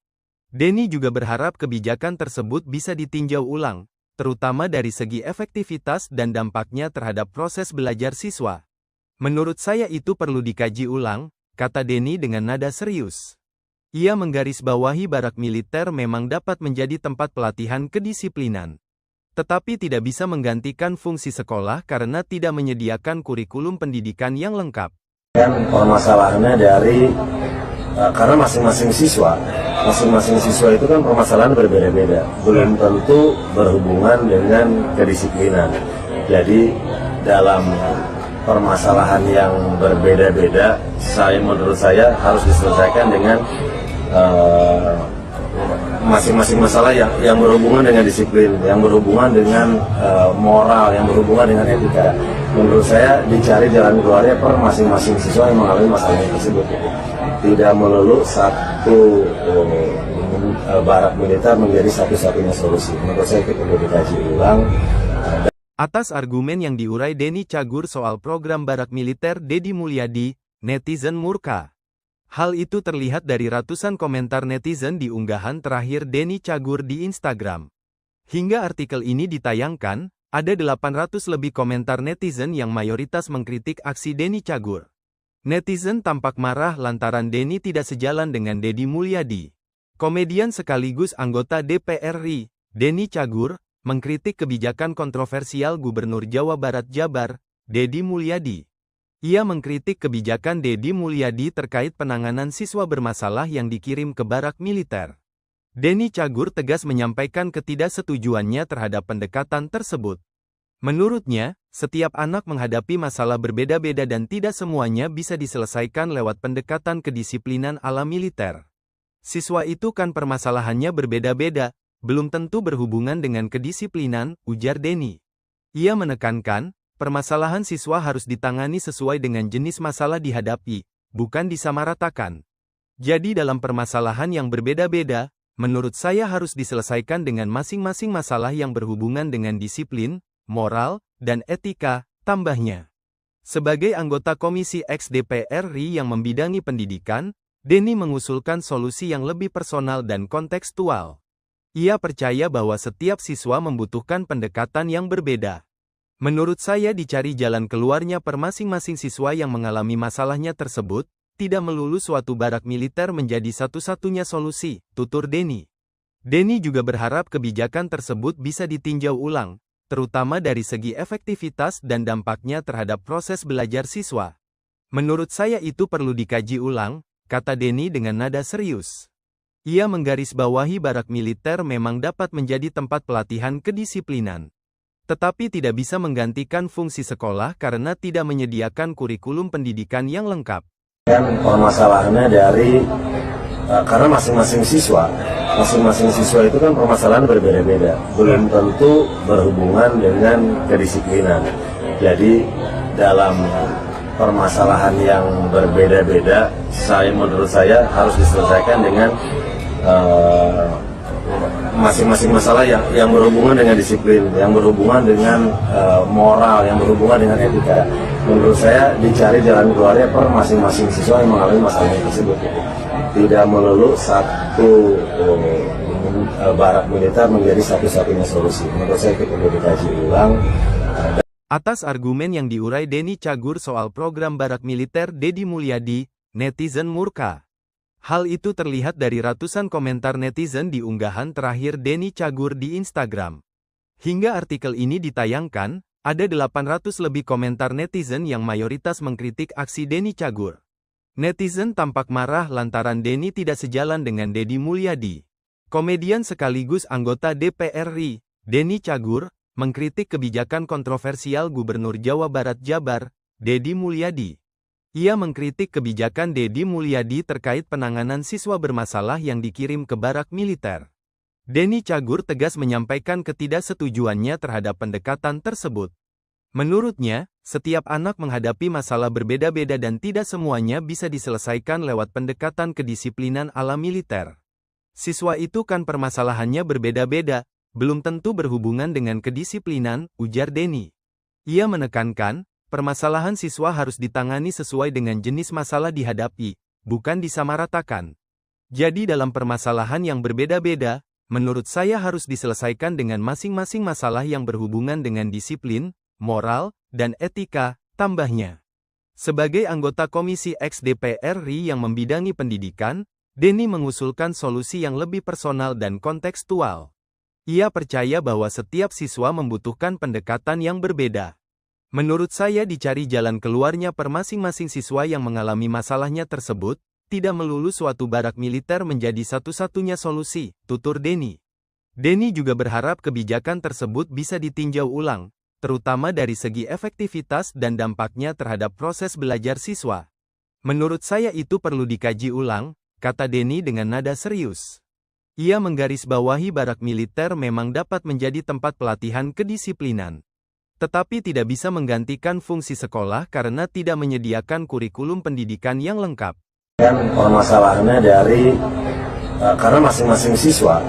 Denny juga berharap kebijakan tersebut bisa ditinjau ulang, terutama dari segi efektivitas dan dampaknya terhadap proses belajar siswa. Menurut saya itu perlu dikaji ulang, kata Denny dengan nada serius. Ia menggarisbawahi barak militer memang dapat menjadi tempat pelatihan kedisiplinan. Tetapi tidak bisa menggantikan fungsi sekolah karena tidak menyediakan kurikulum pendidikan yang lengkap. Permasalahannya dari karena masing-masing siswa itu kan permasalahan berbeda-beda, belum tentu berhubungan dengan kedisiplinan. Jadi dalam permasalahan yang berbeda-beda, menurut saya harus diselesaikan dengan masing-masing masalah yang berhubungan dengan disiplin, yang berhubungan dengan moral, yang berhubungan dengan etika. Menurut saya dicari jalan keluarnya per masing-masing siswa yang mengalami masalah tersebut. Tidak melulu satu barak militer menjadi satu-satunya solusi. Menurut saya itu perlu dikaji ulang. Atas argumen yang diurai Denny Cagur soal program barak militer Deddy Mulyadi, netizen murka. Hal itu terlihat dari ratusan komentar netizen di unggahan terakhir Denny Cagur di Instagram. Hingga artikel ini ditayangkan, ada 800 lebih komentar netizen yang mayoritas mengkritik aksi Denny Cagur. Netizen tampak marah lantaran Denny tidak sejalan dengan Deddy Mulyadi. Komedian sekaligus anggota DPR RI, Denny Cagur, mengkritik kebijakan kontroversial Gubernur Jawa Barat Jabar, Deddy Mulyadi. Ia mengkritik kebijakan Deddy Mulyadi terkait penanganan siswa bermasalah yang dikirim ke barak militer. Denny Cagur tegas menyampaikan ketidaksetujuannya terhadap pendekatan tersebut. Menurutnya, setiap anak menghadapi masalah berbeda-beda dan tidak semuanya bisa diselesaikan lewat pendekatan kedisiplinan ala militer. Siswa itu kan permasalahannya berbeda-beda, belum tentu berhubungan dengan kedisiplinan, ujar Denny. Ia menekankan, permasalahan siswa harus ditangani sesuai dengan jenis masalah dihadapi, bukan disamaratakan. Jadi dalam permasalahan yang berbeda-beda, menurut saya harus diselesaikan dengan masing-masing masalah yang berhubungan dengan disiplin, moral, dan etika, tambahnya. Sebagai anggota Komisi X DPR RI yang membidangi pendidikan, Denny mengusulkan solusi yang lebih personal dan kontekstual. Ia percaya bahwa setiap siswa membutuhkan pendekatan yang berbeda. Menurut saya dicari jalan keluarnya per masing-masing siswa yang mengalami masalahnya tersebut, tidak melulu suatu barak militer menjadi satu-satunya solusi, tutur Denny. Denny juga berharap kebijakan tersebut bisa ditinjau ulang, terutama dari segi efektivitas dan dampaknya terhadap proses belajar siswa. Menurut saya itu perlu dikaji ulang, kata Denny dengan nada serius. Ia menggarisbawahi barak militer memang dapat menjadi tempat pelatihan kedisiplinan. Tetapi tidak bisa menggantikan fungsi sekolah karena tidak menyediakan kurikulum pendidikan yang lengkap. Permasalahannya dari karena masing-masing siswa itu kan permasalahan berbeda-beda, belum tentu berhubungan dengan kedisiplinan. Jadi dalam permasalahan yang berbeda-beda, menurut saya harus diselesaikan dengan masing-masing masalah yang berhubungan dengan disiplin, yang berhubungan dengan moral, yang berhubungan dengan etika. Menurut saya dicari jalan keluarnya per masing-masing siswa yang mengalami masalah tersebut. Tidak melulu satu barak militer menjadi satu-satunya solusi. Menurut saya itu perlu dikaji ulang. Atas argumen yang diurai Denny Cagur soal program barak militer Deddy Mulyadi, netizen murka. Hal itu terlihat dari ratusan komentar netizen di unggahan terakhir Denny Cagur di Instagram. Hingga artikel ini ditayangkan, ada 800 lebih komentar netizen yang mayoritas mengkritik aksi Denny Cagur. Netizen tampak marah lantaran Denny tidak sejalan dengan Deddy Mulyadi. Komedian sekaligus anggota DPR RI, Denny Cagur, mengkritik kebijakan kontroversial Gubernur Jawa Barat Jabar, Deddy Mulyadi. Ia mengkritik kebijakan Deddy Mulyadi terkait penanganan siswa bermasalah yang dikirim ke barak militer. Denny Cagur tegas menyampaikan ketidaksetujuannya terhadap pendekatan tersebut. Menurutnya, setiap anak menghadapi masalah berbeda-beda dan tidak semuanya bisa diselesaikan lewat pendekatan kedisiplinan ala militer. Siswa itu kan permasalahannya berbeda-beda, belum tentu berhubungan dengan kedisiplinan, ujar Denny. Ia menekankan, permasalahan siswa harus ditangani sesuai dengan jenis masalah dihadapi, bukan disamaratakan. Jadi dalam permasalahan yang berbeda-beda, menurut saya harus diselesaikan dengan masing-masing masalah yang berhubungan dengan disiplin, moral, dan etika, tambahnya. Sebagai anggota Komisi X DPR RI yang membidangi pendidikan, Denny mengusulkan solusi yang lebih personal dan kontekstual. Ia percaya bahwa setiap siswa membutuhkan pendekatan yang berbeda. Menurut saya dicari jalan keluarnya per masing-masing siswa yang mengalami masalahnya tersebut, tidak melulu suatu barak militer menjadi satu-satunya solusi, tutur Denny. Denny juga berharap kebijakan tersebut bisa ditinjau ulang, terutama dari segi efektivitas dan dampaknya terhadap proses belajar siswa. Menurut saya itu perlu dikaji ulang, kata Denny dengan nada serius. Ia menggarisbawahi barak militer memang dapat menjadi tempat pelatihan kedisiplinan. Tetapi tidak bisa menggantikan fungsi sekolah karena tidak menyediakan kurikulum pendidikan yang lengkap. Permasalahannya karena masing-masing siswa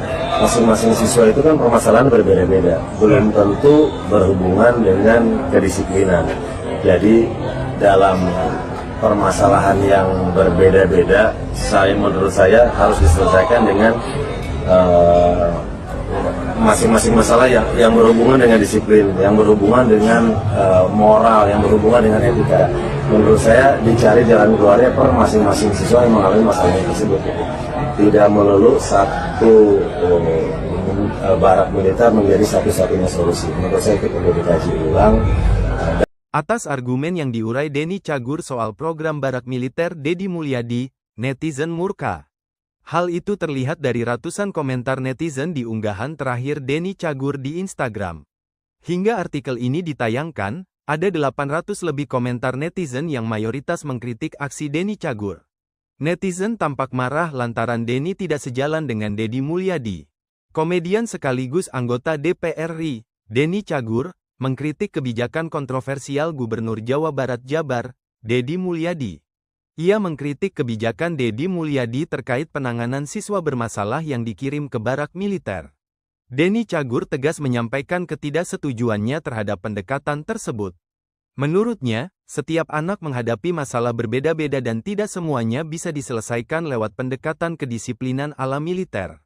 itu kan permasalahan berbeda-beda, belum tentu berhubungan dengan kedisiplinan. Jadi dalam permasalahan yang berbeda-beda, menurut saya harus diselesaikan dengan masing-masing masalah yang berhubungan dengan disiplin, yang berhubungan dengan moral, yang berhubungan dengan etika. Menurut saya dicari jalan keluarnya per masing-masing siswa yang mengalami masalah tersebut. Tidak melulu satu barak militer menjadi satu-satunya solusi. Menurut saya itu perlu dikaji ulang. Atas argumen yang diurai Denny Cagur soal program barak militer Deddy Mulyadi, netizen murka. Hal itu terlihat dari ratusan komentar netizen di unggahan terakhir Denny Cagur di Instagram. Hingga artikel ini ditayangkan, ada 800 lebih komentar netizen yang mayoritas mengkritik aksi Denny Cagur. Netizen tampak marah lantaran Denny tidak sejalan dengan Deddy Mulyadi. Komedian sekaligus anggota DPR RI, Denny Cagur, mengkritik kebijakan kontroversial Gubernur Jawa Barat Jabar, Deddy Mulyadi. Ia mengkritik kebijakan Deddy Mulyadi terkait penanganan siswa bermasalah yang dikirim ke barak militer. Denny Cagur tegas menyampaikan ketidaksetujuannya terhadap pendekatan tersebut. Menurutnya, setiap anak menghadapi masalah berbeda-beda dan tidak semuanya bisa diselesaikan lewat pendekatan kedisiplinan ala militer.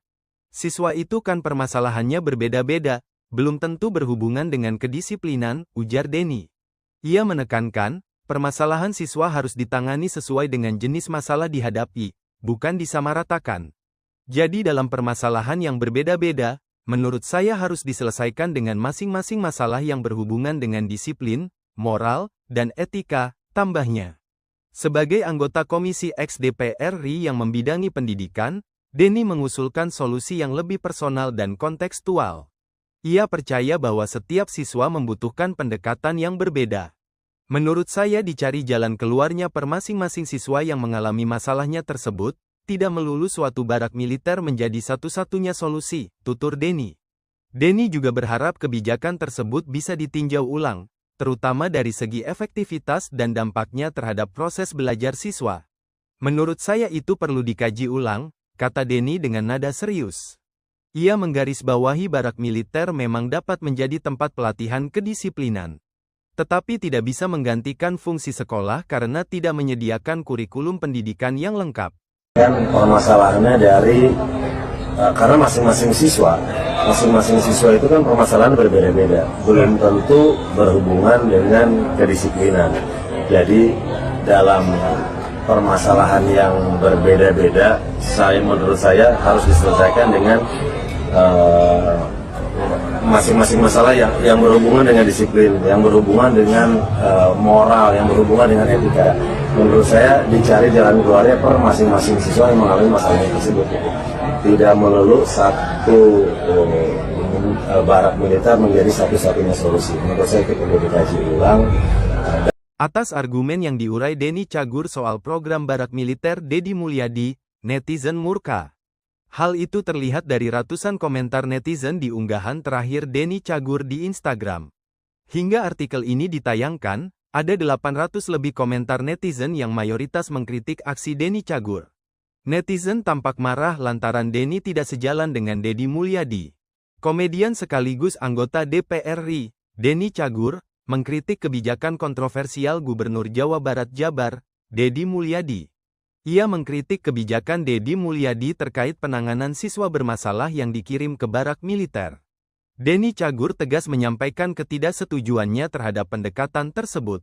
Siswa itu kan permasalahannya berbeda-beda, belum tentu berhubungan dengan kedisiplinan, ujar Denny. Ia menekankan, permasalahan siswa harus ditangani sesuai dengan jenis masalah dihadapi, bukan disamaratakan. Jadi dalam permasalahan yang berbeda-beda, menurut saya harus diselesaikan dengan masing-masing masalah yang berhubungan dengan disiplin, moral, dan etika, tambahnya. Sebagai anggota Komisi X DPR RI yang membidangi pendidikan, Denny mengusulkan solusi yang lebih personal dan kontekstual. Ia percaya bahwa setiap siswa membutuhkan pendekatan yang berbeda. Menurut saya dicari jalan keluarnya per masing-masing siswa yang mengalami masalahnya tersebut, tidak melulu suatu barak militer menjadi satu-satunya solusi, tutur Denny. Denny juga berharap kebijakan tersebut bisa ditinjau ulang, terutama dari segi efektivitas dan dampaknya terhadap proses belajar siswa. Menurut saya itu perlu dikaji ulang, kata Denny dengan nada serius. Ia menggarisbawahi barak militer memang dapat menjadi tempat pelatihan kedisiplinan. Tetapi tidak bisa menggantikan fungsi sekolah karena tidak menyediakan kurikulum pendidikan yang lengkap. Permasalahannya karena masing-masing siswa itu kan permasalahan berbeda-beda, belum tentu berhubungan dengan kedisiplinan. Jadi dalam permasalahan yang berbeda-beda, menurut saya harus diselesaikan dengan masing-masing masalah yang berhubungan dengan disiplin, yang berhubungan dengan moral, yang berhubungan dengan etika. Menurut saya dicari jalan keluarnya per masing-masing siswa yang mengalami masalah tersebut. Tidak melulu satu barak militer menjadi satu-satunya solusi. Menurut saya itu perlu dikaji ulang. Atas argumen yang diurai Denny Cagur soal program barak militer Deddy Mulyadi, netizen murka. Hal itu terlihat dari ratusan komentar netizen di unggahan terakhir Denny Cagur di Instagram. Hingga artikel ini ditayangkan, ada 800 lebih komentar netizen yang mayoritas mengkritik aksi Denny Cagur. Netizen tampak marah lantaran Denny tidak sejalan dengan Deddy Mulyadi. Komedian sekaligus anggota DPR RI, Denny Cagur, mengkritik kebijakan kontroversial Gubernur Jawa Barat Jabar, Deddy Mulyadi. Ia mengkritik kebijakan Deddy Mulyadi terkait penanganan siswa bermasalah yang dikirim ke barak militer. Denny Cagur tegas menyampaikan ketidaksetujuannya terhadap pendekatan tersebut.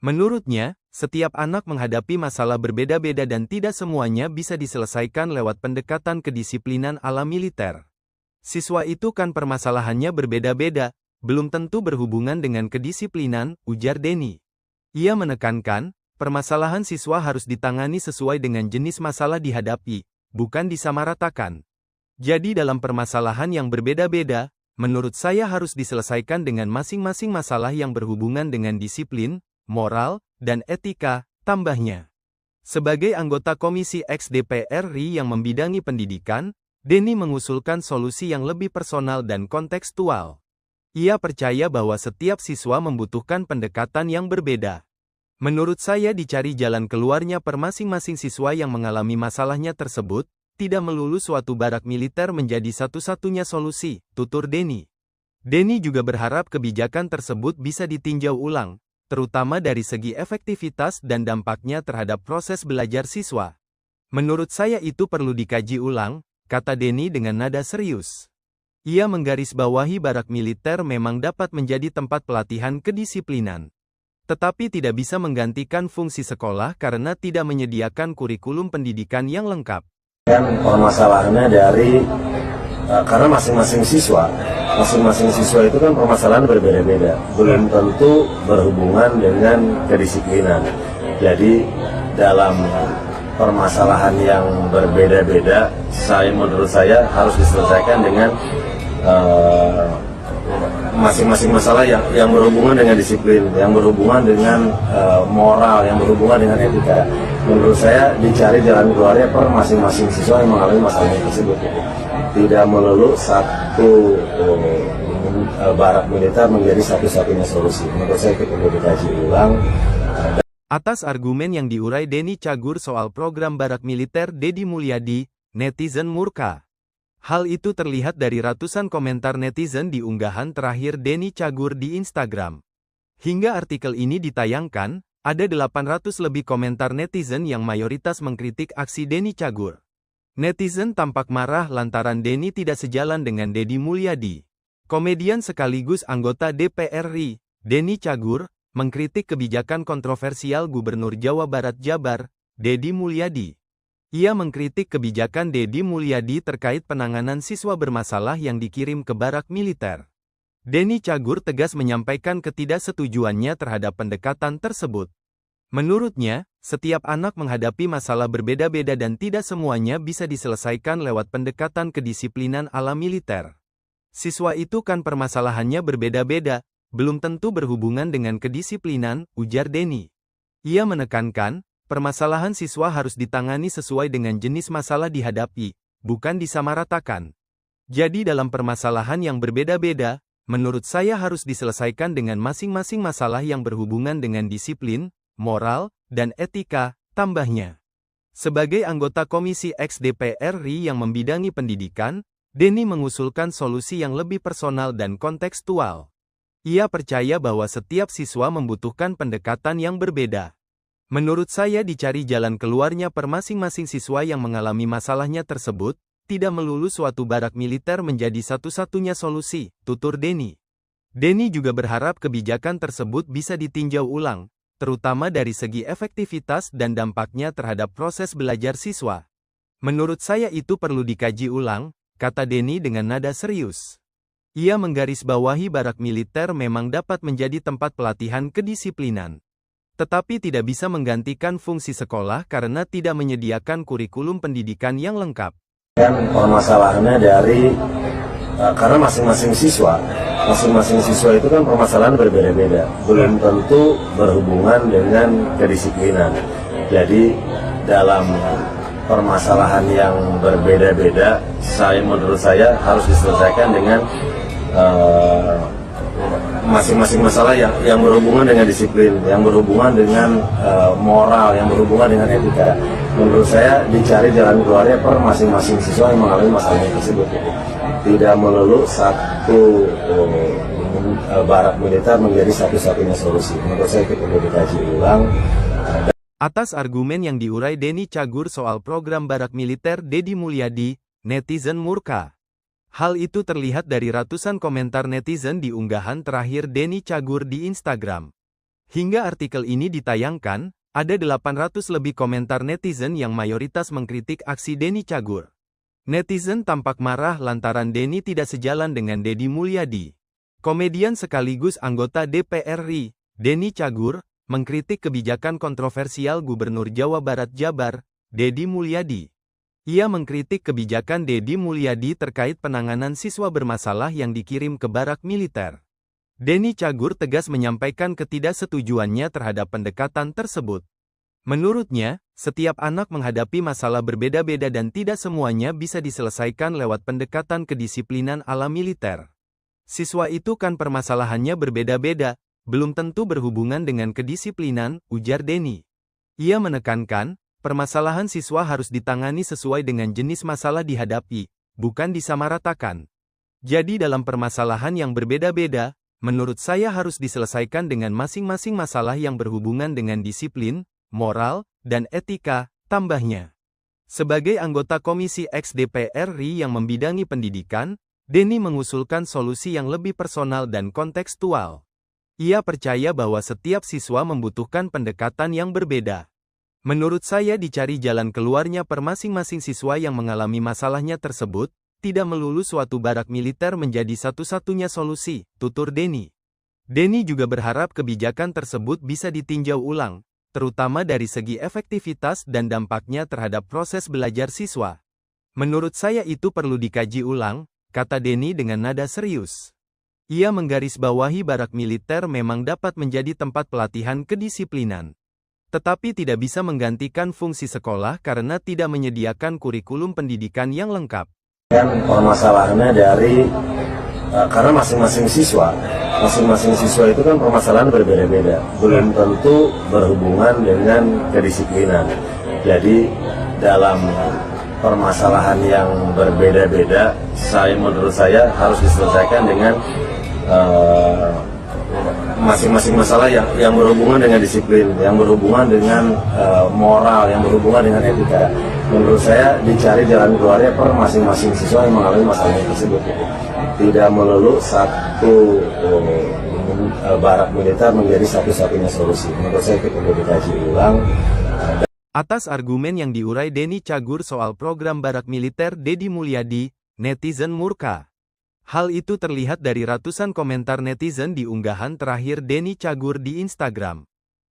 Menurutnya, setiap anak menghadapi masalah berbeda-beda dan tidak semuanya bisa diselesaikan lewat pendekatan kedisiplinan ala militer. Siswa itu kan permasalahannya berbeda-beda, belum tentu berhubungan dengan kedisiplinan, ujar Denny. Ia menekankan, permasalahan siswa harus ditangani sesuai dengan jenis masalah dihadapi, bukan disamaratakan. Jadi dalam permasalahan yang berbeda-beda, menurut saya harus diselesaikan dengan masing-masing masalah yang berhubungan dengan disiplin, moral, dan etika, tambahnya. Sebagai anggota Komisi X DPR RI yang membidangi pendidikan, Denny mengusulkan solusi yang lebih personal dan kontekstual. Ia percaya bahwa setiap siswa membutuhkan pendekatan yang berbeda. Menurut saya dicari jalan keluarnya per masing-masing siswa yang mengalami masalahnya tersebut, tidak melulu suatu barak militer menjadi satu-satunya solusi, tutur Denny. Denny juga berharap kebijakan tersebut bisa ditinjau ulang, terutama dari segi efektivitas dan dampaknya terhadap proses belajar siswa. Menurut saya itu perlu dikaji ulang, kata Denny dengan nada serius. Ia menggarisbawahi barak militer memang dapat menjadi tempat pelatihan kedisiplinan. Tetapi tidak bisa menggantikan fungsi sekolah karena tidak menyediakan kurikulum pendidikan yang lengkap. Permasalahannya dari, karena masing-masing siswa itu kan permasalahan berbeda-beda. Belum tentu berhubungan dengan kedisiplinan. Jadi dalam permasalahan yang berbeda-beda, menurut saya harus diselesaikan dengan masing-masing masalah yang berhubungan dengan disiplin, yang berhubungan dengan moral, yang berhubungan dengan etika. Menurut saya dicari jalan keluarnya per masing-masing siswa yang mengalami masalah tersebut. Tidak melulu satu barak militer menjadi satu-satunya solusi. Menurut saya itu perlu dikaji ulang. Atas argumen yang diurai Denny Cagur soal program barak militer Deddy Mulyadi, netizen murka. Hal itu terlihat dari ratusan komentar netizen di unggahan terakhir Denny Cagur di Instagram. Hingga artikel ini ditayangkan, ada 800 lebih komentar netizen yang mayoritas mengkritik aksi Denny Cagur. Netizen tampak marah lantaran Denny tidak sejalan dengan Deddy Mulyadi. Komedian sekaligus anggota DPR RI, Denny Cagur, mengkritik kebijakan kontroversial Gubernur Jawa Barat Jabar, Deddy Mulyadi. Ia mengkritik kebijakan Deddy Mulyadi terkait penanganan siswa bermasalah yang dikirim ke barak militer. Denny Cagur tegas menyampaikan ketidaksetujuannya terhadap pendekatan tersebut. Menurutnya, setiap anak menghadapi masalah berbeda-beda dan tidak semuanya bisa diselesaikan lewat pendekatan kedisiplinan ala militer. Siswa itu kan permasalahannya berbeda-beda, belum tentu berhubungan dengan kedisiplinan, ujar Denny. Ia menekankan, permasalahan siswa harus ditangani sesuai dengan jenis masalah dihadapi, bukan disamaratakan. Jadi dalam permasalahan yang berbeda-beda, menurut saya harus diselesaikan dengan masing-masing masalah yang berhubungan dengan disiplin, moral, dan etika, tambahnya. Sebagai anggota Komisi X DPR RI yang membidangi pendidikan, Denny mengusulkan solusi yang lebih personal dan kontekstual. Ia percaya bahwa setiap siswa membutuhkan pendekatan yang berbeda. Menurut saya dicari jalan keluarnya per masing-masing siswa yang mengalami masalahnya tersebut, tidak melulu suatu barak militer menjadi satu-satunya solusi, tutur Denny. Denny juga berharap kebijakan tersebut bisa ditinjau ulang, terutama dari segi efektivitas dan dampaknya terhadap proses belajar siswa. Menurut saya itu perlu dikaji ulang, kata Denny dengan nada serius. Ia menggarisbawahi barak militer memang dapat menjadi tempat pelatihan kedisiplinan. Tetapi tidak bisa menggantikan fungsi sekolah karena tidak menyediakan kurikulum pendidikan yang lengkap. Permasalahannya dari, karena masing-masing siswa itu kan permasalahan berbeda-beda. Belum tentu berhubungan dengan kedisiplinan. Jadi dalam permasalahan yang berbeda-beda, menurut saya harus diselesaikan dengan masing-masing masalah yang berhubungan dengan disiplin, yang berhubungan dengan moral, yang berhubungan dengan etika. Menurut saya dicari jalan keluarnya per masing-masing siswa yang mengalami masalah tersebut. Tidak melulu satu barak militer menjadi satu-satunya solusi. Menurut saya itu perlu dikaji ulang. Atas argumen yang diurai Denny Cagur soal program barak militer Deddy Mulyadi, netizen murka. Hal itu terlihat dari ratusan komentar netizen di unggahan terakhir Denny Cagur di Instagram. Hingga artikel ini ditayangkan, ada 800 lebih komentar netizen yang mayoritas mengkritik aksi Denny Cagur. Netizen tampak marah lantaran Denny tidak sejalan dengan Deddy Mulyadi. Komedian sekaligus anggota DPR RI, Denny Cagur, mengkritik kebijakan kontroversial Gubernur Jawa Barat Jabar, Deddy Mulyadi. Ia mengkritik kebijakan Deddy Mulyadi terkait penanganan siswa bermasalah yang dikirim ke barak militer. Denny Cagur tegas menyampaikan ketidaksetujuannya terhadap pendekatan tersebut. Menurutnya, setiap anak menghadapi masalah berbeda-beda dan tidak semuanya bisa diselesaikan lewat pendekatan kedisiplinan ala militer. Siswa itu kan permasalahannya berbeda-beda, belum tentu berhubungan dengan kedisiplinan, ujar Denny. Ia menekankan, permasalahan siswa harus ditangani sesuai dengan jenis masalah dihadapi, bukan disamaratakan. Jadi dalam permasalahan yang berbeda-beda, menurut saya harus diselesaikan dengan masing-masing masalah yang berhubungan dengan disiplin, moral, dan etika, tambahnya. Sebagai anggota Komisi X DPR RI yang membidangi pendidikan, Denny mengusulkan solusi yang lebih personal dan kontekstual. Ia percaya bahwa setiap siswa membutuhkan pendekatan yang berbeda. Menurut saya dicari jalan keluarnya per masing-masing siswa yang mengalami masalahnya tersebut, tidak melulu suatu barak militer menjadi satu-satunya solusi, tutur Denny. Denny juga berharap kebijakan tersebut bisa ditinjau ulang, terutama dari segi efektivitas dan dampaknya terhadap proses belajar siswa. Menurut saya itu perlu dikaji ulang, kata Denny dengan nada serius. Ia menggarisbawahi barak militer memang dapat menjadi tempat pelatihan kedisiplinan. Tetapi tidak bisa menggantikan fungsi sekolah karena tidak menyediakan kurikulum pendidikan yang lengkap. Permasalahannya karena masing-masing siswa itu kan permasalahan berbeda-beda, belum tentu berhubungan dengan kedisiplinan. Jadi dalam permasalahan yang berbeda-beda, menurut saya harus diselesaikan dengan masing-masing masalah yang berhubungan dengan disiplin, yang berhubungan dengan moral, yang berhubungan dengan etika. Menurut saya dicari jalan keluarnya per masing-masing siswa yang mengalami masalah tersebut. Tidak melulu satu barak militer menjadi satu-satunya solusi. Menurut saya itu perlu dikaji ulang. Atas argumen yang diurai Denny Cagur soal program barak militer Deddy Mulyadi, netizen murka. Hal itu terlihat dari ratusan komentar netizen di unggahan terakhir Denny Cagur di Instagram.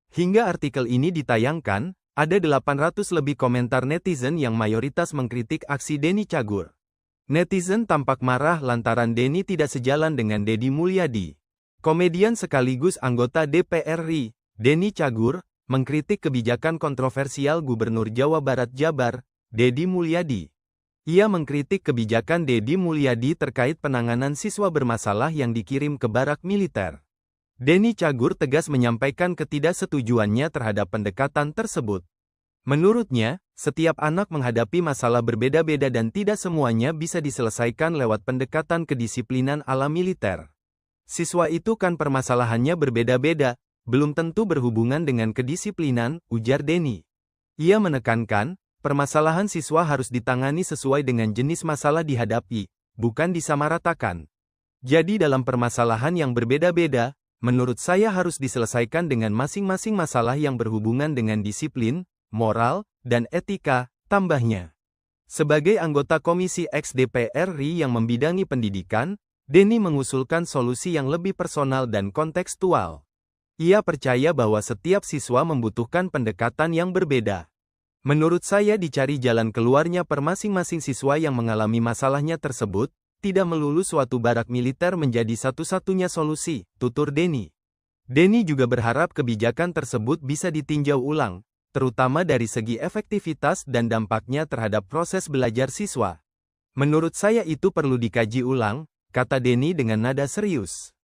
Hingga artikel ini ditayangkan, ada 800 lebih komentar netizen yang mayoritas mengkritik aksi Denny Cagur. Netizen tampak marah lantaran Denny tidak sejalan dengan Deddy Mulyadi. Komedian sekaligus anggota DPR RI, Denny Cagur, mengkritik kebijakan kontroversial Gubernur Jawa Barat Jabar, Deddy Mulyadi. Ia mengkritik kebijakan Deddy Mulyadi terkait penanganan siswa bermasalah yang dikirim ke barak militer. Denny Cagur tegas menyampaikan ketidaksetujuannya terhadap pendekatan tersebut. Menurutnya, setiap anak menghadapi masalah berbeda-beda dan tidak semuanya bisa diselesaikan lewat pendekatan kedisiplinan ala militer. Siswa itu kan permasalahannya berbeda-beda, belum tentu berhubungan dengan kedisiplinan, ujar Denny. Ia menekankan, permasalahan siswa harus ditangani sesuai dengan jenis masalah dihadapi, bukan disamaratakan. Jadi dalam permasalahan yang berbeda-beda, menurut saya harus diselesaikan dengan masing-masing masalah yang berhubungan dengan disiplin, moral, dan etika, tambahnya. Sebagai anggota Komisi X DPR RI yang membidangi pendidikan, Denny mengusulkan solusi yang lebih personal dan kontekstual. Ia percaya bahwa setiap siswa membutuhkan pendekatan yang berbeda. Menurut saya dicari jalan keluarnya per masing-masing siswa yang mengalami masalahnya tersebut, tidak melulu suatu barak militer menjadi satu-satunya solusi, tutur Denny. Denny juga berharap kebijakan tersebut bisa ditinjau ulang, terutama dari segi efektivitas dan dampaknya terhadap proses belajar siswa. Menurut saya itu perlu dikaji ulang, kata Denny dengan nada serius.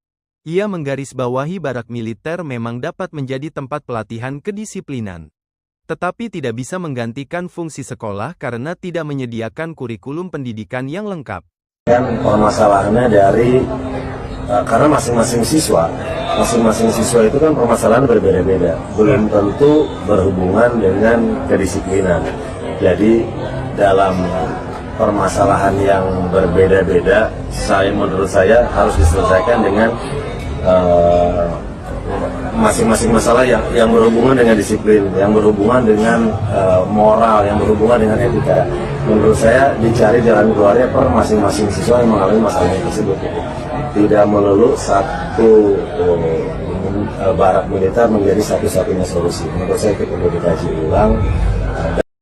Ia menggarisbawahi barak militer memang dapat menjadi tempat pelatihan kedisiplinan. Tetapi tidak bisa menggantikan fungsi sekolah karena tidak menyediakan kurikulum pendidikan yang lengkap. Dan permasalahannya karena masing-masing siswa itu kan permasalahan berbeda-beda, belum tentu berhubungan dengan kedisiplinan. Jadi dalam permasalahan yang berbeda-beda, menurut saya harus diselesaikan dengan masing-masing masalah yang berhubungan dengan disiplin, yang berhubungan dengan moral, yang berhubungan dengan etika. Menurut saya dicari jalan keluarnya per masing-masing siswa yang mengalami masalah tersebut. Tidak melulu satu barak militer menjadi satu-satunya solusi. Menurut saya itu perlu dikaji ulang.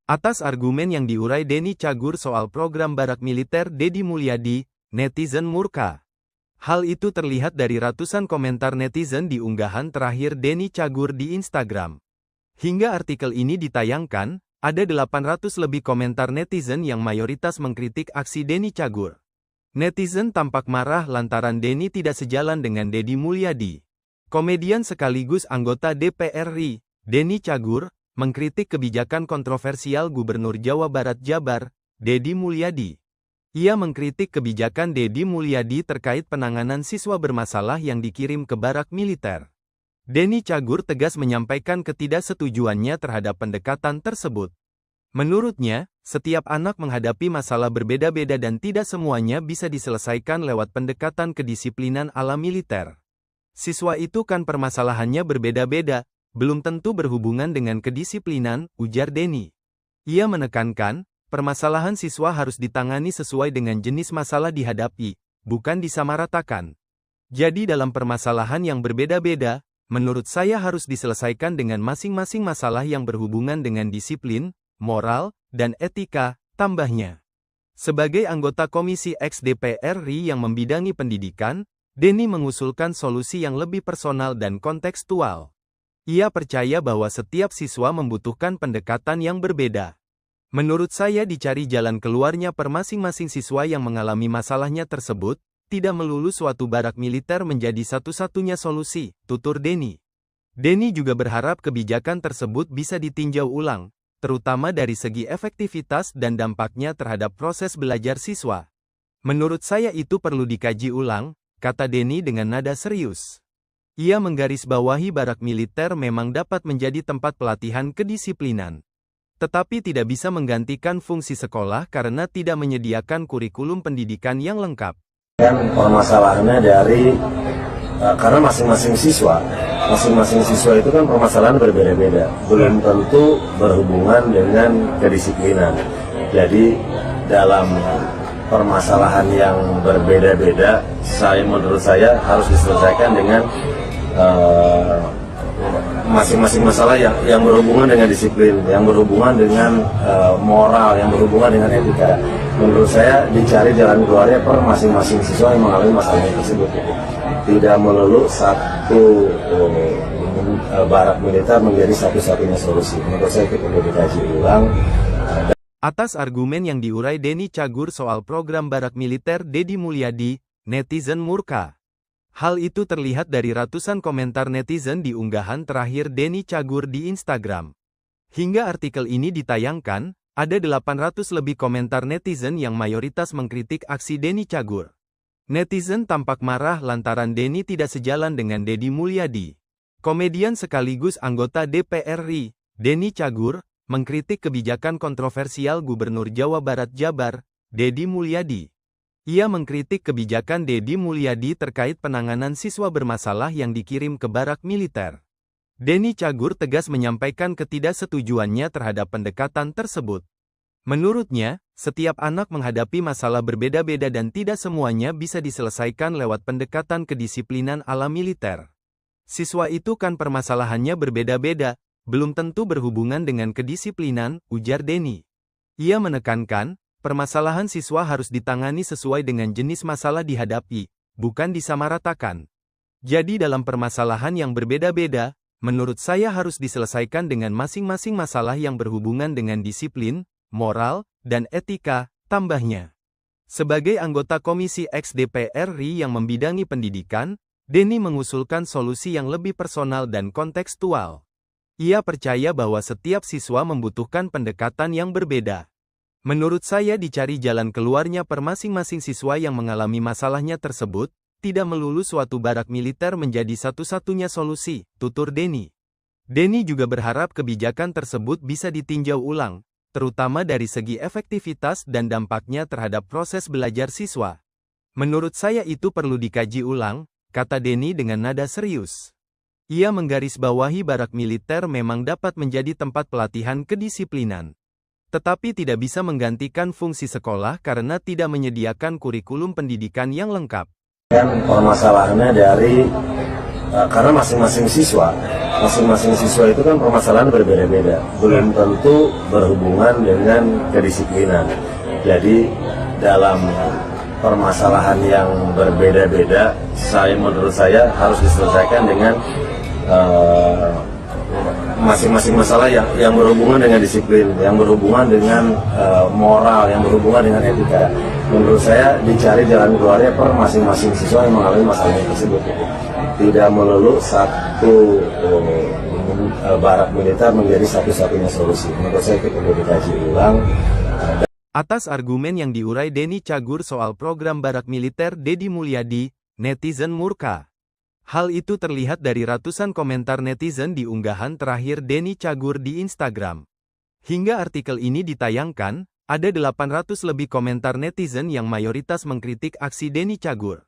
Atas argumen yang diurai Denny Cagur soal program barak militer Deddy Mulyadi, netizen murka. Hal itu terlihat dari ratusan komentar netizen di unggahan terakhir Denny Cagur di Instagram. Hingga artikel ini ditayangkan, ada 800 lebih komentar netizen yang mayoritas mengkritik aksi Denny Cagur. Netizen tampak marah lantaran Denny tidak sejalan dengan Deddy Mulyadi. Komedian sekaligus anggota DPR RI, Denny Cagur, mengkritik kebijakan kontroversial Gubernur Jawa Barat Jabar, Deddy Mulyadi. Ia mengkritik kebijakan Deddy Mulyadi terkait penanganan siswa bermasalah yang dikirim ke barak militer. Denny Cagur tegas menyampaikan ketidaksetujuannya terhadap pendekatan tersebut. Menurutnya, setiap anak menghadapi masalah berbeda-beda dan tidak semuanya bisa diselesaikan lewat pendekatan kedisiplinan ala militer. Siswa itu kan permasalahannya berbeda-beda, belum tentu berhubungan dengan kedisiplinan, ujar Denny. Ia menekankan, permasalahan siswa harus ditangani sesuai dengan jenis masalah dihadapi, bukan disamaratakan. Jadi dalam permasalahan yang berbeda-beda, menurut saya harus diselesaikan dengan masing-masing masalah yang berhubungan dengan disiplin, moral, dan etika, tambahnya. Sebagai anggota Komisi X DPR RI yang membidangi pendidikan, Denny mengusulkan solusi yang lebih personal dan kontekstual. Ia percaya bahwa setiap siswa membutuhkan pendekatan yang berbeda. Menurut saya dicari jalan keluarnya per masing-masing siswa yang mengalami masalahnya tersebut, tidak melulu suatu barak militer menjadi satu-satunya solusi, tutur Denny. Denny juga berharap kebijakan tersebut bisa ditinjau ulang, terutama dari segi efektivitas dan dampaknya terhadap proses belajar siswa. Menurut saya itu perlu dikaji ulang, kata Denny dengan nada serius. Ia menggarisbawahi barak militer memang dapat menjadi tempat pelatihan kedisiplinan. Tetapi tidak bisa menggantikan fungsi sekolah karena tidak menyediakan kurikulum pendidikan yang lengkap. Dan permasalahannya karena masing-masing siswa itu kan permasalahan berbeda-beda, belum tentu berhubungan dengan kedisiplinan. Jadi dalam permasalahan yang berbeda-beda, menurut saya harus diselesaikan dengan masing-masing masalah yang berhubungan dengan disiplin, yang berhubungan dengan moral, yang berhubungan dengan etika. Menurut saya dicari jalan keluarnya per masing-masing siswa yang mengalami masalah tersebut. Tidak melulu satu barak militer menjadi satu-satunya solusi. Menurut saya itu perlu dikaji ulang. Atas argumen yang diurai Denny Cagur soal program barak militer Deddy Mulyadi, netizen murka. Hal itu terlihat dari ratusan komentar netizen di unggahan terakhir Denny Cagur di Instagram. Hingga artikel ini ditayangkan, ada 800 lebih komentar netizen yang mayoritas mengkritik aksi Denny Cagur. Netizen tampak marah lantaran Denny tidak sejalan dengan Deddy Mulyadi. Komedian sekaligus anggota DPR RI, Denny Cagur, mengkritik kebijakan kontroversial Gubernur Jawa Barat Jabar, Deddy Mulyadi. Ia mengkritik kebijakan Deddy Mulyadi terkait penanganan siswa bermasalah yang dikirim ke barak militer. Denny Cagur tegas menyampaikan ketidaksetujuannya terhadap pendekatan tersebut. Menurutnya, setiap anak menghadapi masalah berbeda-beda dan tidak semuanya bisa diselesaikan lewat pendekatan kedisiplinan ala militer. Siswa itu kan permasalahannya berbeda-beda, belum tentu berhubungan dengan kedisiplinan, ujar Denny. Ia menekankan, permasalahan siswa harus ditangani sesuai dengan jenis masalah dihadapi, bukan disamaratakan. Jadi dalam permasalahan yang berbeda-beda, menurut saya harus diselesaikan dengan masing-masing masalah yang berhubungan dengan disiplin, moral, dan etika, tambahnya. Sebagai anggota Komisi X DPR RI yang membidangi pendidikan, Denny mengusulkan solusi yang lebih personal dan kontekstual. Ia percaya bahwa setiap siswa membutuhkan pendekatan yang berbeda. Menurut saya dicari jalan keluarnya per masing-masing siswa yang mengalami masalahnya tersebut, tidak melulu suatu barak militer menjadi satu-satunya solusi, tutur Denny. Denny juga berharap kebijakan tersebut bisa ditinjau ulang, terutama dari segi efektivitas dan dampaknya terhadap proses belajar siswa. Menurut saya itu perlu dikaji ulang, kata Denny dengan nada serius. Ia menggarisbawahi barak militer memang dapat menjadi tempat pelatihan kedisiplinan. Tetapi tidak bisa menggantikan fungsi sekolah karena tidak menyediakan kurikulum pendidikan yang lengkap. Dan permasalahannya karena masing-masing siswa itu kan permasalahan berbeda-beda. Belum tentu berhubungan dengan kedisiplinan. Jadi dalam permasalahan yang berbeda-beda, menurut saya harus diselesaikan dengan masing-masing masalah yang berhubungan dengan disiplin, yang berhubungan dengan moral, yang berhubungan dengan etika. Menurut saya dicari jalan keluarnya per masing-masing siswa yang mengalami masalah tersebut. Tidak melulu satu barak militer menjadi satu-satunya solusi. Menurut saya itu perlu dikaji ulang. Atas argumen yang diurai Denny Cagur soal program barak militer Deddy Mulyadi, netizen murka. Hal itu terlihat dari ratusan komentar netizen di unggahan terakhir Denny Cagur di Instagram. Hingga artikel ini ditayangkan, ada 800 lebih komentar netizen yang mayoritas mengkritik aksi Denny Cagur.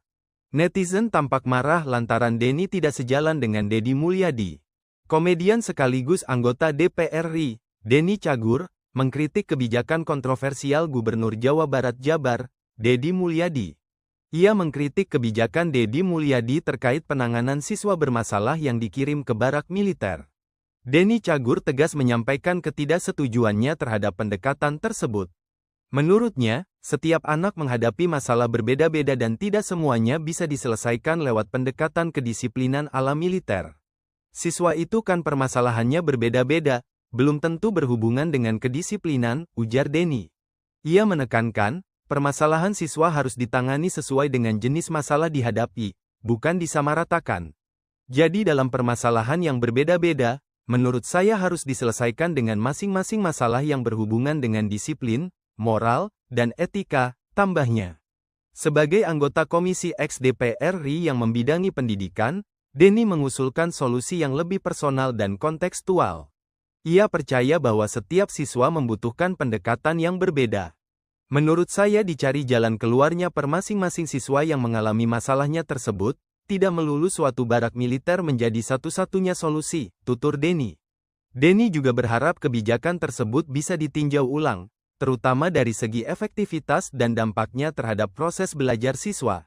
Netizen tampak marah lantaran Denny tidak sejalan dengan Deddy Mulyadi. Komedian sekaligus anggota DPR RI, Denny Cagur, mengkritik kebijakan kontroversial Gubernur Jawa Barat Jabar, Deddy Mulyadi. Ia mengkritik kebijakan Deddy Mulyadi terkait penanganan siswa bermasalah yang dikirim ke barak militer. Denny Cagur tegas menyampaikan ketidaksetujuannya terhadap pendekatan tersebut. Menurutnya, setiap anak menghadapi masalah berbeda-beda dan tidak semuanya bisa diselesaikan lewat pendekatan kedisiplinan ala militer. Siswa itu kan permasalahannya berbeda-beda, belum tentu berhubungan dengan kedisiplinan, ujar Denny. Ia menekankan, permasalahan siswa harus ditangani sesuai dengan jenis masalah dihadapi, bukan disamaratakan. Jadi dalam permasalahan yang berbeda-beda, menurut saya harus diselesaikan dengan masing-masing masalah yang berhubungan dengan disiplin, moral, dan etika, tambahnya. Sebagai anggota Komisi X DPR RI yang membidangi pendidikan, Denny mengusulkan solusi yang lebih personal dan kontekstual. Ia percaya bahwa setiap siswa membutuhkan pendekatan yang berbeda. Menurut saya dicari jalan keluarnya per masing-masing siswa yang mengalami masalahnya tersebut, tidak melulu suatu barak militer menjadi satu-satunya solusi, tutur Denny. Denny juga berharap kebijakan tersebut bisa ditinjau ulang, terutama dari segi efektivitas dan dampaknya terhadap proses belajar siswa.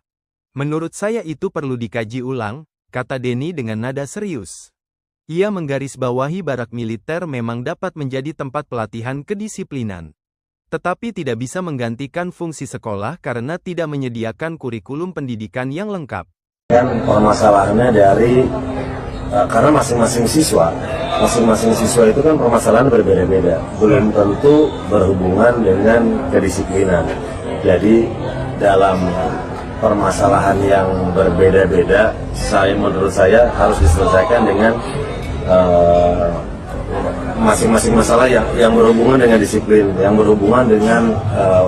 Menurut saya itu perlu dikaji ulang, kata Denny dengan nada serius. Ia menggarisbawahi barak militer memang dapat menjadi tempat pelatihan kedisiplinan. Tetapi tidak bisa menggantikan fungsi sekolah karena tidak menyediakan kurikulum pendidikan yang lengkap. Dan permasalahannya karena masing-masing siswa itu kan permasalahan berbeda-beda. Belum tentu berhubungan dengan kedisiplinan. Jadi dalam permasalahan yang berbeda-beda, menurut saya harus diselesaikan dengan masing-masing masalah yang berhubungan dengan disiplin, yang berhubungan dengan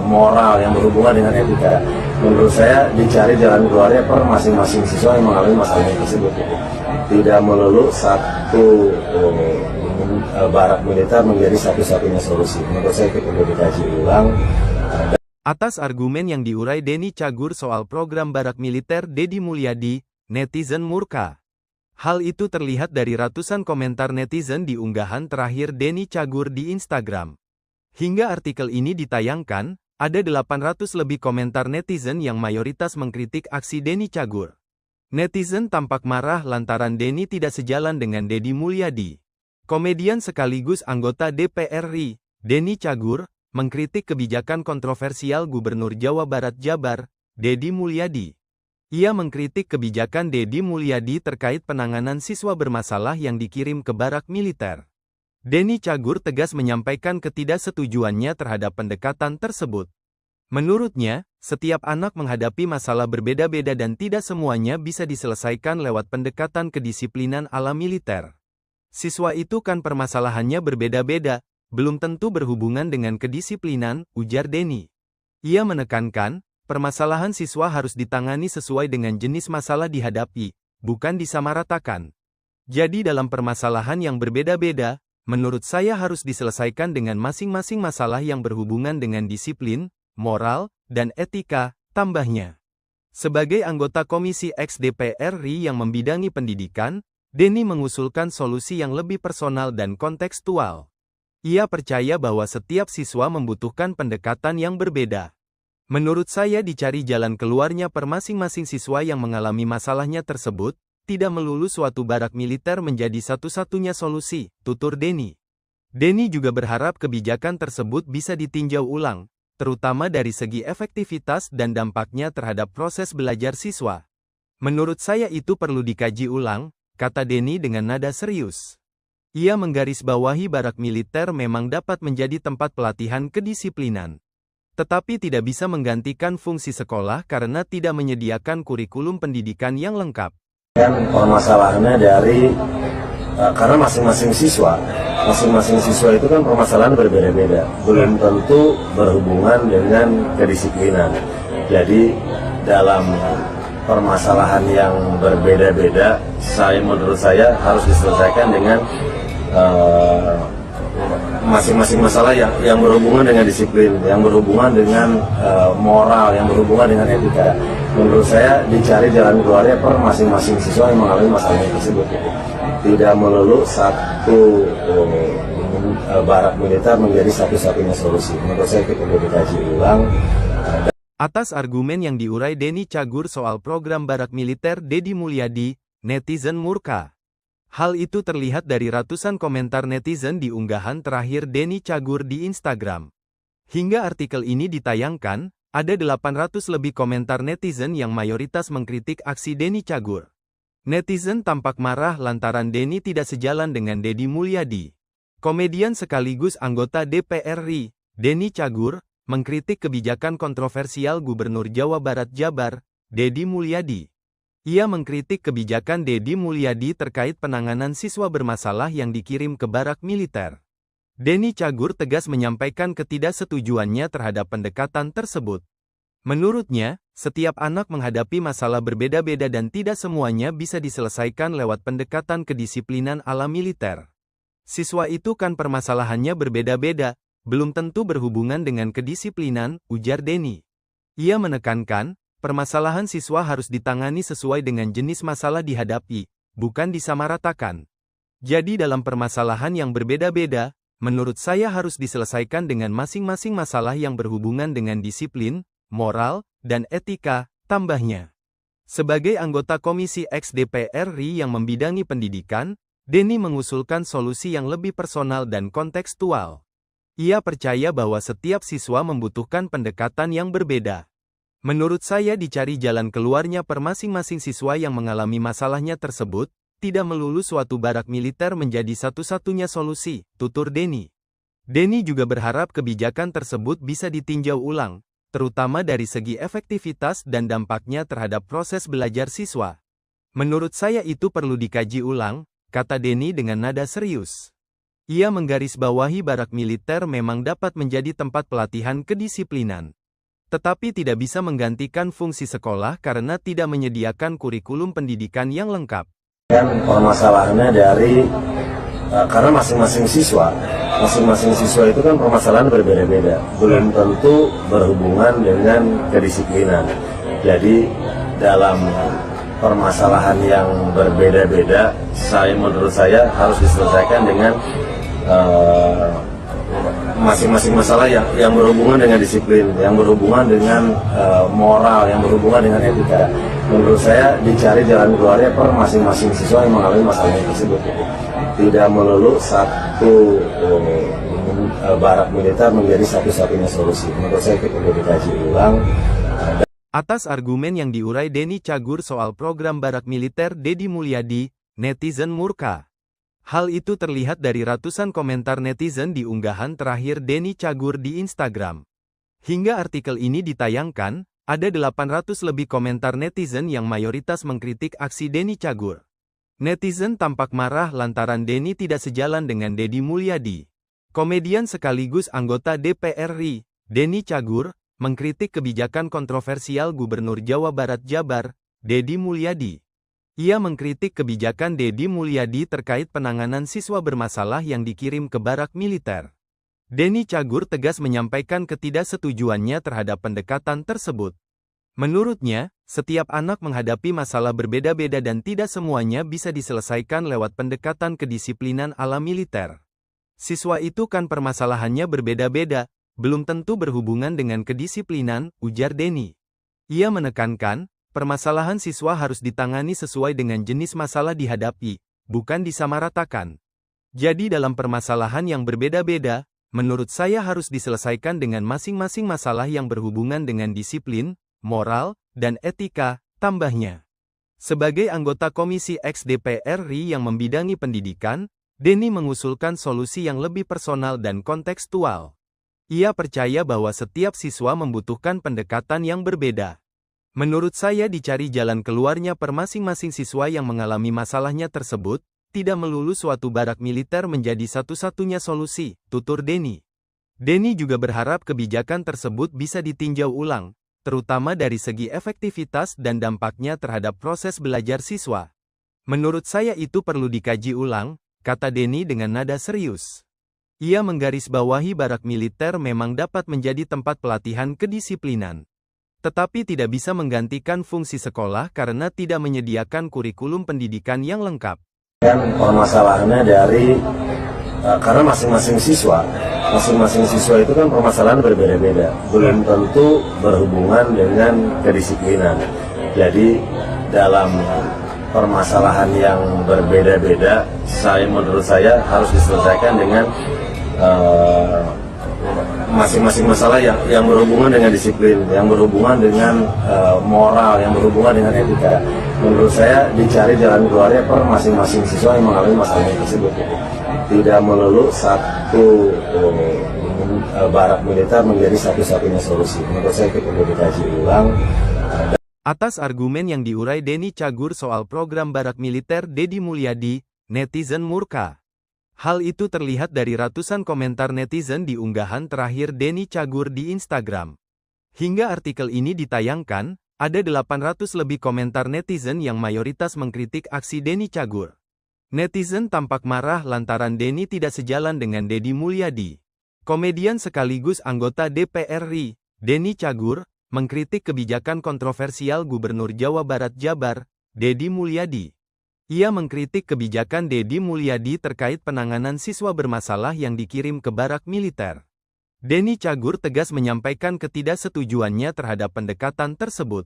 moral, yang berhubungan dengan etika. Menurut saya dicari jalan keluarnya per masing-masing siswa yang mengalami masalah tersebut. Tidak melulu satu barak militer menjadi satu-satunya solusi. Menurut saya itu perlu dikaji ulang. Atas argumen yang diurai Denny Cagur soal program barak militer Deddy Mulyadi, netizen murka. Hal itu terlihat dari ratusan komentar netizen di unggahan terakhir Denny Cagur di Instagram. Hingga artikel ini ditayangkan, ada 800 lebih komentar netizen yang mayoritas mengkritik aksi Denny Cagur. Netizen tampak marah lantaran Denny tidak sejalan dengan Deddy Mulyadi. Komedian sekaligus anggota DPR RI, Denny Cagur, mengkritik kebijakan kontroversial Gubernur Jawa Barat Jabar, Deddy Mulyadi. Ia mengkritik kebijakan Deddy Mulyadi terkait penanganan siswa bermasalah yang dikirim ke barak militer. Denny Cagur tegas menyampaikan ketidaksetujuannya terhadap pendekatan tersebut. Menurutnya, setiap anak menghadapi masalah berbeda-beda dan tidak semuanya bisa diselesaikan lewat pendekatan kedisiplinan ala militer. Siswa itu kan permasalahannya berbeda-beda, belum tentu berhubungan dengan kedisiplinan, ujar Denny. Ia menekankan, permasalahan siswa harus ditangani sesuai dengan jenis masalah dihadapi, bukan disamaratakan. Jadi dalam permasalahan yang berbeda-beda, menurut saya harus diselesaikan dengan masing-masing masalah yang berhubungan dengan disiplin, moral, dan etika, tambahnya. Sebagai anggota Komisi X DPR RI yang membidangi pendidikan, Denny mengusulkan solusi yang lebih personal dan kontekstual. Ia percaya bahwa setiap siswa membutuhkan pendekatan yang berbeda. Menurut saya dicari jalan keluarnya per masing-masing siswa yang mengalami masalahnya tersebut, tidak melulu suatu barak militer menjadi satu-satunya solusi, tutur Denny. Denny juga berharap kebijakan tersebut bisa ditinjau ulang, terutama dari segi efektivitas dan dampaknya terhadap proses belajar siswa. Menurut saya itu perlu dikaji ulang, kata Denny dengan nada serius. Ia menggarisbawahi barak militer memang dapat menjadi tempat pelatihan kedisiplinan. Tetapi tidak bisa menggantikan fungsi sekolah karena tidak menyediakan kurikulum pendidikan yang lengkap. Permasalahannya dari karena masing-masing siswa itu kan permasalahan berbeda-beda, belum tentu berhubungan dengan kedisiplinan. Jadi dalam permasalahan yang berbeda-beda, menurut saya harus diselesaikan dengan masing-masing masalah yang berhubungan dengan disiplin, yang berhubungan dengan moral, yang berhubungan dengan etika. Menurut saya dicari jalan keluarnya per masing-masing siswa yang mengalami masalah tersebut. Tidak melulu satu barak militer menjadi satu-satunya solusi. Menurut saya itu perlu dikaji ulang. Atas argumen yang diurai Denny Cagur soal program barak militer Deddy Mulyadi, netizen murka. Hal itu terlihat dari ratusan komentar netizen di unggahan terakhir Denny Cagur di Instagram. Hingga artikel ini ditayangkan, ada 800 lebih komentar netizen yang mayoritas mengkritik aksi Denny Cagur. Netizen tampak marah lantaran Denny tidak sejalan dengan Deddy Mulyadi. Komedian sekaligus anggota DPR RI, Denny Cagur, mengkritik kebijakan kontroversial Gubernur Jawa Barat Jabar, Deddy Mulyadi. Ia mengkritik kebijakan Deddy Mulyadi terkait penanganan siswa bermasalah yang dikirim ke barak militer. Denny Cagur tegas menyampaikan ketidaksetujuannya terhadap pendekatan tersebut. Menurutnya, setiap anak menghadapi masalah berbeda-beda dan tidak semuanya bisa diselesaikan lewat pendekatan kedisiplinan ala militer. Siswa itu kan permasalahannya berbeda-beda, belum tentu berhubungan dengan kedisiplinan, ujar Denny. Ia menekankan, permasalahan siswa harus ditangani sesuai dengan jenis masalah dihadapi, bukan disamaratakan. Jadi dalam permasalahan yang berbeda-beda, menurut saya harus diselesaikan dengan masing-masing masalah yang berhubungan dengan disiplin, moral, dan etika, tambahnya. Sebagai anggota Komisi X DPR RI yang membidangi pendidikan, Denny mengusulkan solusi yang lebih personal dan kontekstual. Ia percaya bahwa setiap siswa membutuhkan pendekatan yang berbeda. Menurut saya dicari jalan keluarnya per masing-masing siswa yang mengalami masalahnya tersebut, tidak melulu suatu barak militer menjadi satu-satunya solusi, tutur Denny. Denny juga berharap kebijakan tersebut bisa ditinjau ulang, terutama dari segi efektivitas dan dampaknya terhadap proses belajar siswa. Menurut saya itu perlu dikaji ulang, kata Denny dengan nada serius. Ia menggarisbawahi barak militer memang dapat menjadi tempat pelatihan kedisiplinan. Tetapi tidak bisa menggantikan fungsi sekolah karena tidak menyediakan kurikulum pendidikan yang lengkap. Permasalahannya dari karena masing-masing siswa itu kan permasalahan berbeda-beda, belum tentu berhubungan dengan kedisiplinan. Jadi dalam permasalahan yang berbeda-beda, menurut saya harus diselesaikan dengan masing-masing masalah yang berhubungan dengan disiplin, yang berhubungan dengan moral, yang berhubungan dengan etika. Menurut saya dicari jalan keluarnya per masing-masing siswa yang mengalami masalah tersebut. Tidak melulu satu barak militer menjadi satu-satunya solusi. Menurut saya itu perlu dikaji ulang. Atas argumen yang diurai Denny Cagur soal program barak militer Deddy Mulyadi, netizen murka. Hal itu terlihat dari ratusan komentar netizen di unggahan terakhir Denny Cagur di Instagram. Hingga artikel ini ditayangkan, ada 800 lebih komentar netizen yang mayoritas mengkritik aksi Denny Cagur. Netizen tampak marah lantaran Denny tidak sejalan dengan Deddy Mulyadi. Komedian sekaligus anggota DPR RI, Denny Cagur, mengkritik kebijakan kontroversial Gubernur Jawa Barat Jabar, Deddy Mulyadi. Ia mengkritik kebijakan Deddy Mulyadi terkait penanganan siswa bermasalah yang dikirim ke barak militer. Denny Cagur tegas menyampaikan ketidaksetujuannya terhadap pendekatan tersebut. Menurutnya, setiap anak menghadapi masalah berbeda-beda dan tidak semuanya bisa diselesaikan lewat pendekatan kedisiplinan ala militer. Siswa itu kan permasalahannya berbeda-beda, belum tentu berhubungan dengan kedisiplinan, ujar Denny. Ia menekankan, permasalahan siswa harus ditangani sesuai dengan jenis masalah dihadapi, bukan disamaratakan. Jadi dalam permasalahan yang berbeda-beda, menurut saya harus diselesaikan dengan masing-masing masalah yang berhubungan dengan disiplin, moral, dan etika, tambahnya. Sebagai anggota Komisi X DPR RI yang membidangi pendidikan, Denny mengusulkan solusi yang lebih personal dan kontekstual. Ia percaya bahwa setiap siswa membutuhkan pendekatan yang berbeda. Menurut saya dicari jalan keluarnya per masing-masing siswa yang mengalami masalahnya tersebut, tidak melulu suatu barak militer menjadi satu-satunya solusi, tutur Denny. Denny juga berharap kebijakan tersebut bisa ditinjau ulang, terutama dari segi efektivitas dan dampaknya terhadap proses belajar siswa. Menurut saya itu perlu dikaji ulang, kata Denny dengan nada serius. Ia menggarisbawahi barak militer memang dapat menjadi tempat pelatihan kedisiplinan. Tetapi tidak bisa menggantikan fungsi sekolah karena tidak menyediakan kurikulum pendidikan yang lengkap. Kan permasalahannya karena masing-masing siswa itu kan permasalahan berbeda-beda, belum tentu berhubungan dengan kedisiplinan. Jadi dalam permasalahan yang berbeda-beda, menurut saya harus diselesaikan dengan masing-masing masalah yang berhubungan dengan disiplin, yang berhubungan dengan moral, yang berhubungan dengan etika. Menurut saya dicari jalan keluarnya per masing-masing siswa yang mengalami masalah tersebut. Tidak melulu satu barak militer menjadi satu-satunya solusi. Menurut saya itu perlu dikaji ulang. Atas argumen yang diurai Denny Cagur soal program barak militer Deddy Mulyadi, netizen murka. Hal itu terlihat dari ratusan komentar netizen di unggahan terakhir Denny Cagur di Instagram. Hingga artikel ini ditayangkan, ada 800 lebih komentar netizen yang mayoritas mengkritik aksi Denny Cagur. Netizen tampak marah lantaran Denny tidak sejalan dengan Deddy Mulyadi. Komedian sekaligus anggota DPR RI, Denny Cagur, mengkritik kebijakan kontroversial Gubernur Jawa Barat Jabar, Deddy Mulyadi. Ia mengkritik kebijakan Deddy Mulyadi terkait penanganan siswa bermasalah yang dikirim ke barak militer. Denny Cagur tegas menyampaikan ketidaksetujuannya terhadap pendekatan tersebut.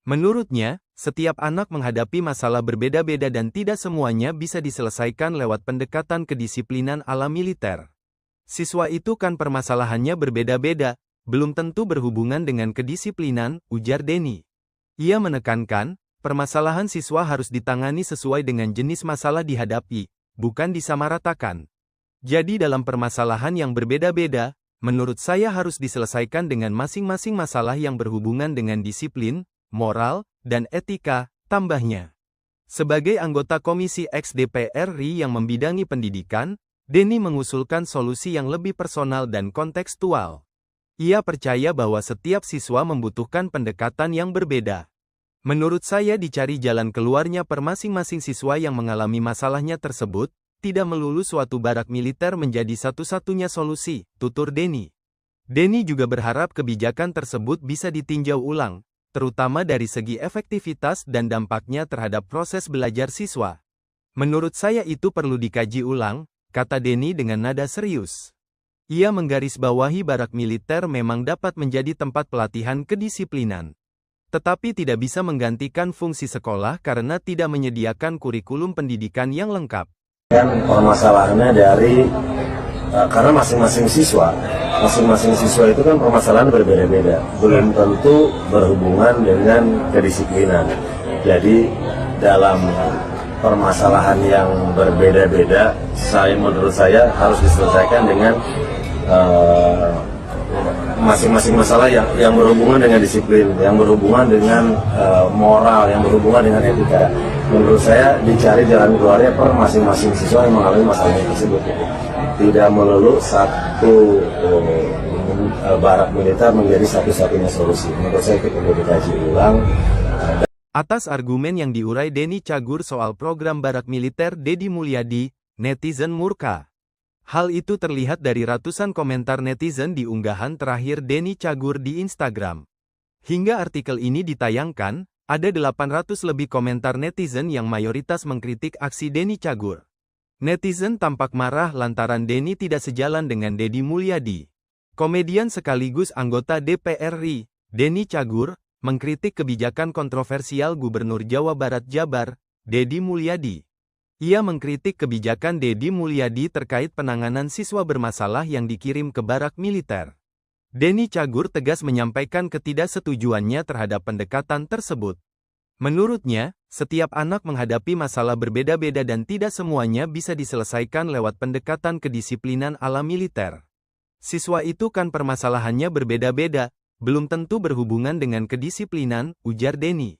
Menurutnya, setiap anak menghadapi masalah berbeda-beda dan tidak semuanya bisa diselesaikan lewat pendekatan kedisiplinan ala militer. Siswa itu kan permasalahannya berbeda-beda, belum tentu berhubungan dengan kedisiplinan, ujar Denny. Ia menekankan, permasalahan siswa harus ditangani sesuai dengan jenis masalah dihadapi, bukan disamaratakan. Jadi dalam permasalahan yang berbeda-beda, menurut saya harus diselesaikan dengan masing-masing masalah yang berhubungan dengan disiplin, moral, dan etika, tambahnya. Sebagai anggota Komisi X DPR RI yang membidangi pendidikan, Denny mengusulkan solusi yang lebih personal dan kontekstual. Ia percaya bahwa setiap siswa membutuhkan pendekatan yang berbeda. Menurut saya dicari jalan keluarnya per masing-masing siswa yang mengalami masalahnya tersebut, tidak melulu suatu barak militer menjadi satu-satunya solusi, tutur Denny. Denny juga berharap kebijakan tersebut bisa ditinjau ulang, terutama dari segi efektivitas dan dampaknya terhadap proses belajar siswa. Menurut saya itu perlu dikaji ulang, kata Denny dengan nada serius. Ia menggarisbawahi barak militer memang dapat menjadi tempat pelatihan kedisiplinan. Tetapi tidak bisa menggantikan fungsi sekolah karena tidak menyediakan kurikulum pendidikan yang lengkap. Kan permasalahannya karena masing-masing siswa itu kan permasalahan berbeda-beda, belum tentu berhubungan dengan kedisiplinan. Jadi dalam permasalahan yang berbeda-beda, menurut saya harus diselesaikan dengan masing-masing masalah yang berhubungan dengan disiplin, yang berhubungan dengan moral, yang berhubungan dengan etika. Menurut saya dicari jalan keluarnya per masing-masing siswa yang mengalami masalah tersebut. Tidak melulu satu barak militer menjadi satu-satunya solusi. Menurut saya itu perlu dikaji ulang. Atas argumen yang diurai Denny Cagur soal program barak militer Deddy Mulyadi, netizen murka. Hal itu terlihat dari ratusan komentar netizen di unggahan terakhir Denny Cagur di Instagram. Hingga artikel ini ditayangkan, ada 800 lebih komentar netizen yang mayoritas mengkritik aksi Denny Cagur. Netizen tampak marah lantaran Denny tidak sejalan dengan Deddy Mulyadi. Komedian sekaligus anggota DPR RI, Denny Cagur, mengkritik kebijakan kontroversial Gubernur Jawa Barat Jabar, Deddy Mulyadi. Ia mengkritik kebijakan Deddy Mulyadi terkait penanganan siswa bermasalah yang dikirim ke barak militer. Denny Cagur tegas menyampaikan ketidaksetujuannya terhadap pendekatan tersebut. Menurutnya, setiap anak menghadapi masalah berbeda-beda dan tidak semuanya bisa diselesaikan lewat pendekatan kedisiplinan ala militer. Siswa itu kan permasalahannya berbeda-beda, belum tentu berhubungan dengan kedisiplinan, ujar Denny.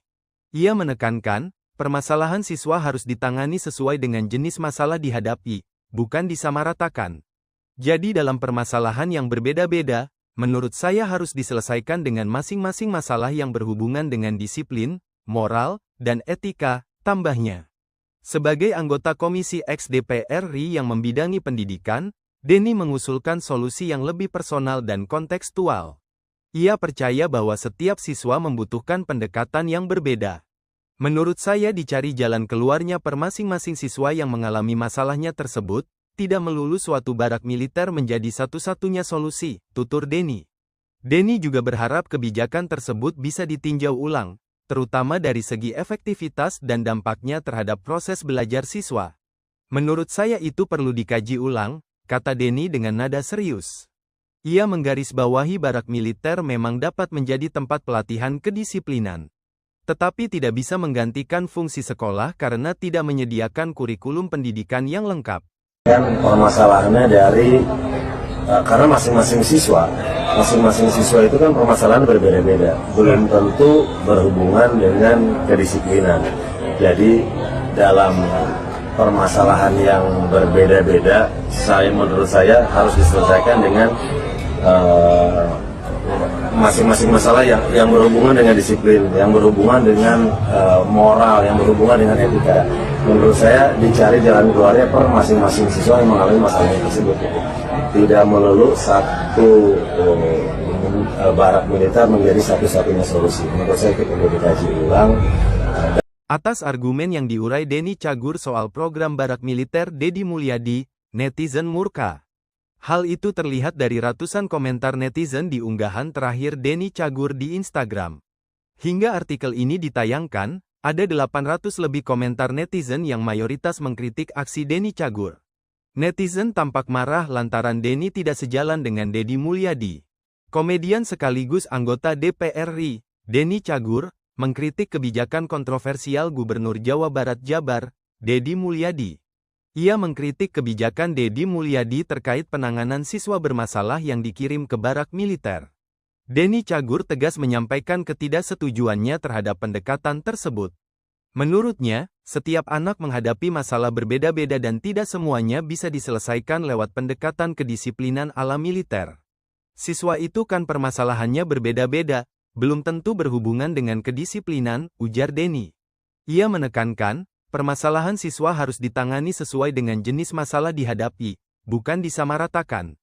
Ia menekankan, permasalahan siswa harus ditangani sesuai dengan jenis masalah dihadapi, bukan disamaratakan. Jadi dalam permasalahan yang berbeda-beda, menurut saya harus diselesaikan dengan masing-masing masalah yang berhubungan dengan disiplin, moral, dan etika, tambahnya. Sebagai anggota Komisi X DPR RI yang membidangi pendidikan, Denny mengusulkan solusi yang lebih personal dan kontekstual. Ia percaya bahwa setiap siswa membutuhkan pendekatan yang berbeda. Menurut saya dicari jalan keluarnya per masing-masing siswa yang mengalami masalahnya tersebut, tidak melulu suatu barak militer menjadi satu-satunya solusi, tutur Denny. Denny juga berharap kebijakan tersebut bisa ditinjau ulang, terutama dari segi efektivitas dan dampaknya terhadap proses belajar siswa. Menurut saya itu perlu dikaji ulang, kata Denny dengan nada serius. Ia menggarisbawahi barak militer memang dapat menjadi tempat pelatihan kedisiplinan. Tetapi tidak bisa menggantikan fungsi sekolah karena tidak menyediakan kurikulum pendidikan yang lengkap. Dan permasalahannya karena masing-masing siswa itu kan permasalahan berbeda-beda. Belum tentu berhubungan dengan kedisiplinan. Jadi dalam permasalahan yang berbeda-beda, menurut saya harus diselesaikan dengan masing-masing masalah yang berhubungan dengan disiplin, yang berhubungan dengan moral, yang berhubungan dengan etika. Menurut saya dicari jalan keluarnya per masing-masing siswa yang mengalami masalah tersebut. Tidak melulu satu barak militer menjadi satu-satunya solusi. Menurut saya itu perlu dikaji ulang. Atas argumen yang diurai Denny Cagur soal program barak militer Deddy Mulyadi, netizen murka. Hal itu terlihat dari ratusan komentar netizen di unggahan terakhir Denny Cagur di Instagram. Hingga artikel ini ditayangkan, ada 800 lebih komentar netizen yang mayoritas mengkritik aksi Denny Cagur. Netizen tampak marah lantaran Denny tidak sejalan dengan Deddy Mulyadi. Komedian sekaligus anggota DPR RI, Denny Cagur, mengkritik kebijakan kontroversial Gubernur Jawa Barat Jabar, Deddy Mulyadi. Ia mengkritik kebijakan Deddy Mulyadi terkait penanganan siswa bermasalah yang dikirim ke barak militer. Denny Cagur tegas menyampaikan ketidaksetujuannya terhadap pendekatan tersebut. Menurutnya, setiap anak menghadapi masalah berbeda-beda dan tidak semuanya bisa diselesaikan lewat pendekatan kedisiplinan ala militer. Siswa itu kan permasalahannya berbeda-beda, belum tentu berhubungan dengan kedisiplinan, ujar Denny. Ia menekankan, permasalahan siswa harus ditangani sesuai dengan jenis masalah dihadapi, bukan disamaratakan.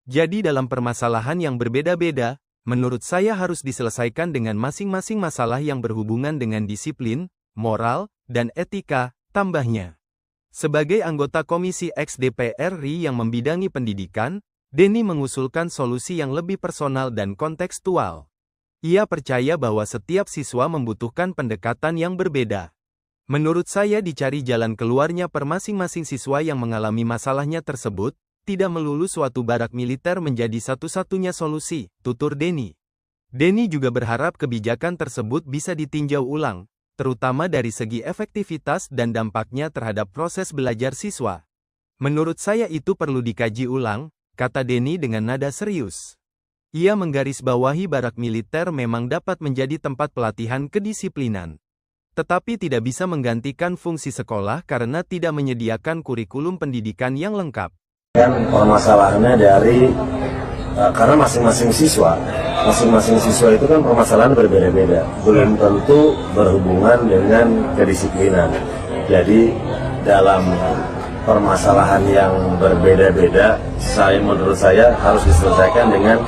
Jadi dalam permasalahan yang berbeda-beda, menurut saya harus diselesaikan dengan masing-masing masalah yang berhubungan dengan disiplin, moral, dan etika, tambahnya. Sebagai anggota Komisi X DPR RI yang membidangi pendidikan, Denny mengusulkan solusi yang lebih personal dan kontekstual. Ia percaya bahwa setiap siswa membutuhkan pendekatan yang berbeda. Menurut saya dicari jalan keluarnya per masing-masing siswa yang mengalami masalahnya tersebut, tidak melulu suatu barak militer menjadi satu-satunya solusi, tutur Denny. Denny juga berharap kebijakan tersebut bisa ditinjau ulang, terutama dari segi efektivitas dan dampaknya terhadap proses belajar siswa. Menurut saya itu perlu dikaji ulang, kata Denny dengan nada serius. Ia menggarisbawahi barak militer memang dapat menjadi tempat pelatihan kedisiplinan. Tetapi tidak bisa menggantikan fungsi sekolah karena tidak menyediakan kurikulum pendidikan yang lengkap. Kan permasalahannya karena masing-masing siswa itu kan permasalahan berbeda-beda, belum tentu berhubungan dengan kedisiplinan. Jadi dalam permasalahan yang berbeda-beda, menurut saya harus diselesaikan dengan